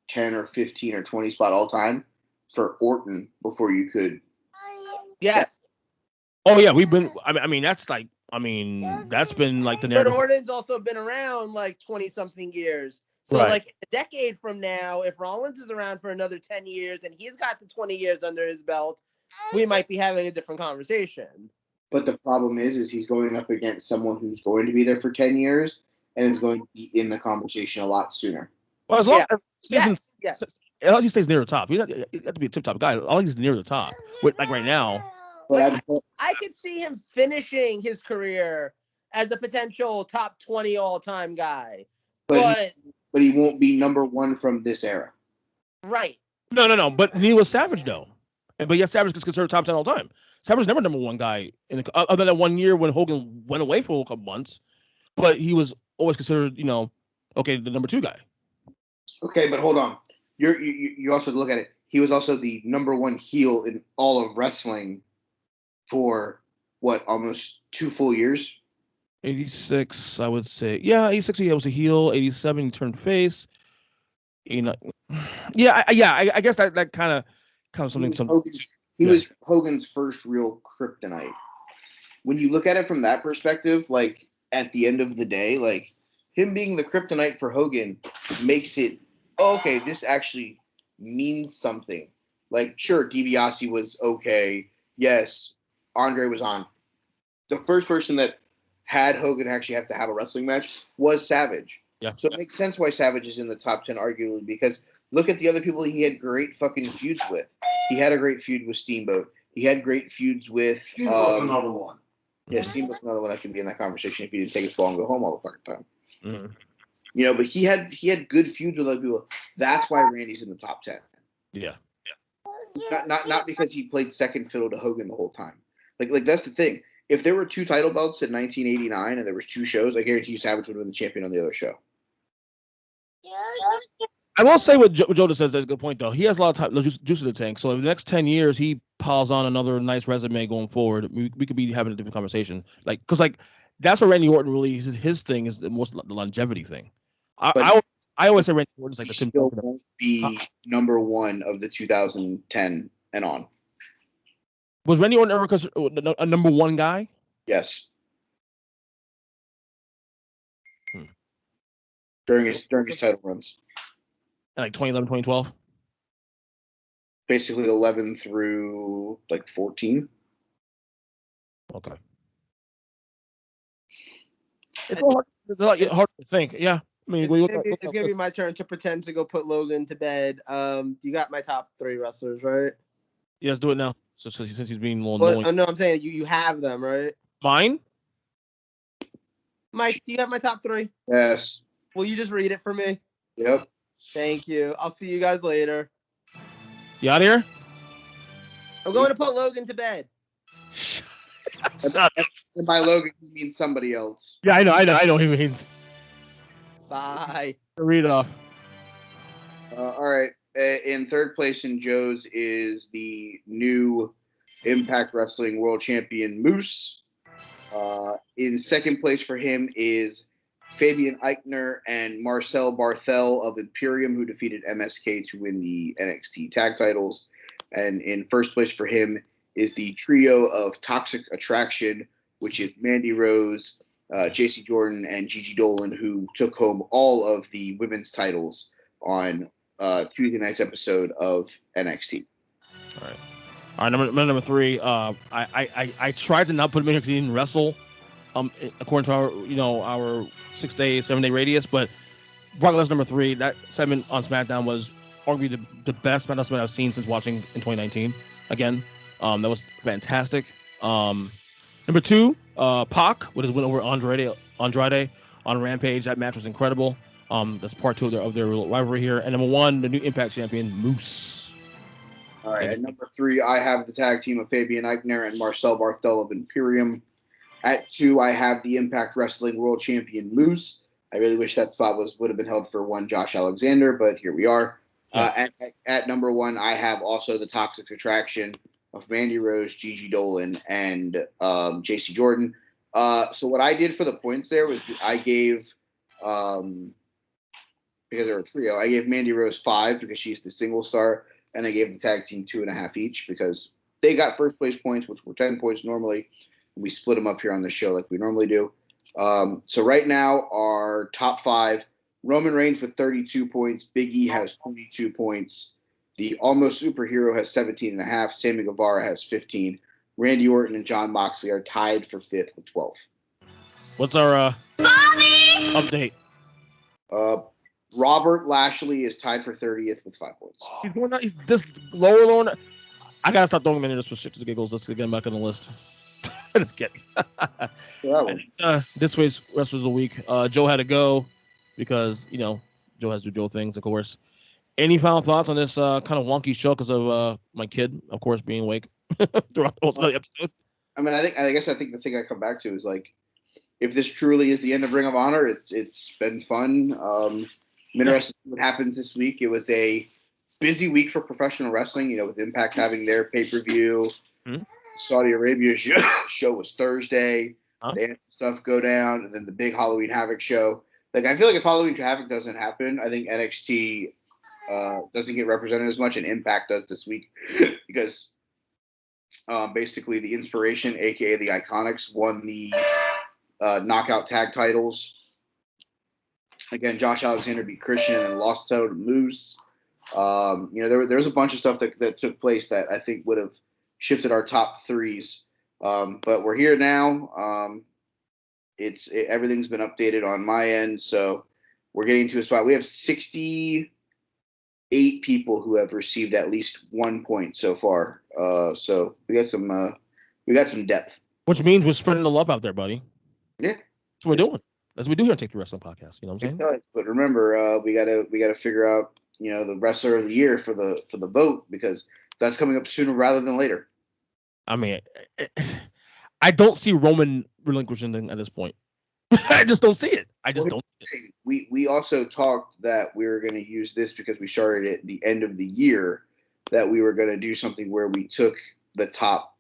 10 or 15 or 20 spot all time for Orton before you could. Yes. Oh, yeah. We've been. I mean, that's that's been the narrative. But Orton's also been around 20-something years. So, right. A decade from now, if Rollins is around for another 10 years and he's got the 20 years under his belt, we might be having a different conversation. But the problem is he's going up against someone who's going to be there for 10 years and is going to be in the conversation a lot sooner. Well, as long Yeah. as he stays Yes. as long as he stays near the top, he has to be a tip-top guy. As long as he's near the top, like right now. Like, I could see him finishing his career as a potential top 20 all-time guy. But he won't be number one from this era. right. No. But he was Savage though. But yes, Savage is considered top 10 all time. Savage was never number one guy other than 1 year when Hogan went away for a couple months. But he was always considered, the number 2 guy. Okay, but hold on. You also look at it. He was also the number 1 heel in all of wrestling for almost 2 full years. 86, I would say. Yeah, 86 he was a heel. 87 he turned face. I guess that kind of something. He was Hogan's first real kryptonite. When you look at it from that perspective, like at the end of the day, like him being the kryptonite for Hogan makes it okay. This actually means something. Like, sure, DiBiase was okay. Yes, Andre was on. The first person that had Hogan actually have to have a wrestling match was Savage. Yeah. So it makes sense why Savage is in the top 10, arguably, because look at the other people he had great fucking feuds with. He had a great feud with Steamboat. He had great feuds with. Steamboat's another one. Yeah, Steamboat's another one that could be in that conversation if he didn't take his ball and go home all the fucking time. Mm-hmm. But he had good feuds with other people. That's why Randy's in the top 10. Yeah. Not because he played second fiddle to Hogan the whole time. Like that's the thing. If there were 2 title belts in 1989 and there was 2 shows, I guarantee you Savage would have been the champion on the other show. I will say what Joe says is a good point, though. He has a lot of time, juice in the tank. So in the next 10 years, he piles on another nice resume going forward. We could be having a different conversation. Because that's what Randy Orton really his thing is the longevity thing. I always say Randy Orton's like the Tim still won't be number 1 of the 2010 and on. Was Randy Orton ever a number 1 guy? Yes. During his title runs. Like 2011, 2012? Basically 11 through 14. Okay. It's hard to think. Yeah. I mean, it's gonna be my turn to pretend to go put Logan to bed. You got my top 3 wrestlers, right? Yeah, let's do it now. So since he's being a little annoying. No, I'm saying you have them, right? Mine? Mike, do you have my top 3? Yes. Will you just read it for me? Yep. Thank you. I'll see you guys later. You out of here? I'm going to put Logan to bed. And by Logan, he means somebody else. Yeah, I know what he means. Bye. Read it off. All right. In third place in Joe's is the new Impact Wrestling World Champion Moose. In second place for him is Fabian Eichner and Marcel Barthel of Imperium, who defeated MSK to win the NXT tag titles. And in first place for him is the trio of Toxic Attraction, which is Mandy Rose, JC Jordan, and Gigi Dolan, who took home all of the women's titles on Tuesday night's episode of NXT. All right. Number 3. I tried to not put him in here because he didn't wrestle. According to our 7-day radius, but Brock Lesnar number 3. That segment on SmackDown was arguably the best SmackDown segment I've seen since watching in 2019. Again, that was fantastic. Number 2, Pac with his win over Andrade on Rampage. That match was incredible. That's part 2 of their rivalry here. And number 1, the new Impact champion Moose. All right. At number 3, I have the tag team of Fabian Eichner and Marcel Barthel of Imperium. At 2, I have the Impact Wrestling World Champion Moose. I really wish that spot would have been held for one Josh Alexander, but here we are. Yeah. At number 1, I have also the Toxic Attraction of Mandy Rose, Gigi Dolan, and JC Jordan. So what I did for the points there was I gave, because they're a trio, I gave Mandy Rose 5 because she's the single star, and I gave the tag team 2.5 each because they got first place points, which were 10 points normally. We split them up here on the show like we normally do. So right now, our top 5, Roman Reigns with 32 points. Big E has 22 points. The Almost Superhero has 17.5. Sammy Guevara has 15. Randy Orton and Jon Moxley are tied for 5th with 12. What's our update? Robert Lashley is tied for 30th with 5 points. He's going down. He's this lower. I gotta stop throwing him in just for shits and giggles. Let's get him back on the list. Just kidding. This week's wrestlers of the week. Joe had to go because Joe has to do Joe things, of course. Any final thoughts on this kind of wonky show because of my kid, of course, being awake throughout the whole episode? I mean, I guess the thing I come back to is like, if this truly is the end of Ring of Honor, it's been fun. I'm interested to see what happens this week. It was a busy week for professional wrestling, with Impact having their pay-per-view. Mm-hmm. Saudi Arabia show was Thursday. They had stuff go down, and then the big Halloween Havoc show. Like, I feel like if Halloween Havoc doesn't happen, I think NXT doesn't get represented as much, and Impact does this week because basically the Inspiration, aka the Iconics, won the knockout tag titles. Again, Josh Alexander beat Christian and lost to Moose. There was a bunch of stuff that took place that I think would have shifted our top threes. But we're here now. Everything's been updated on my end, so we're getting to a spot. We have 68 people who have received at least 1 point so far. So we got some depth. Which means we're spreading the love out there, buddy. Yeah, that's what we're doing. That's what we do here on Take the Wrestling Podcast. You know what I'm saying? But remember, we gotta figure out the wrestler of the year for the vote, because that's coming up sooner rather than later. I mean, I don't see Roman relinquishing them at this point. I just don't see it. Don't see it. We also talked that we were going to use this because we started at the end of the year, that we were going to do something where we took the top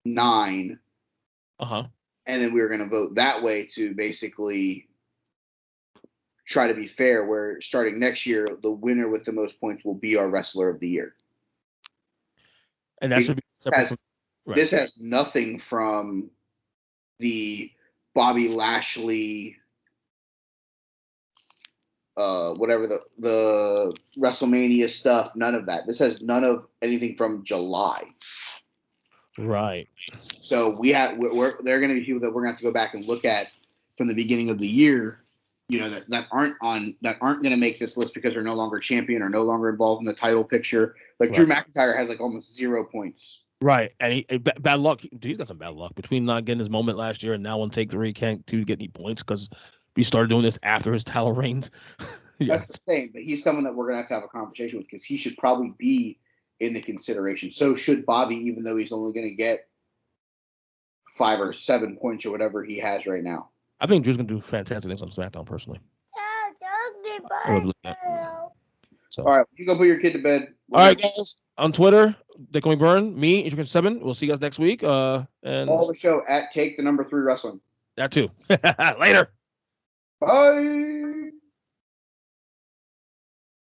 9. And then we were going to vote that way to basically try to be fair, where starting next year, the winner with the most points will be our wrestler of the year. And that should be separate. Right. This has nothing from the Bobby Lashley, whatever the WrestleMania stuff. None of that. This has none of anything from July. Right. So there are going to be people that we're going to have to go back and look at from the beginning of the year. That aren't going to make this list because they're no longer champion or no longer involved in the title picture. Like Drew McIntyre has like almost 0 points. Right, and he bad luck. He's got some bad luck between not getting his moment last year and now on Take 3 can't get any points because we started doing this after his title reigns. That's the same, but he's someone that we're gonna have to have a conversation with because he should probably be in the consideration. So should Bobby, even though he's only gonna get 5 or 7 points or whatever he has right now. I think Drew's gonna do fantastic things on SmackDown personally. So. All right, you go put your kid to bed. All right, guys. On Twitter, They Call Me Burn. Me, Adrian 7. We'll see you guys next week. And follow the show at Take the Number 3 Wrestling. That too. Later. Bye.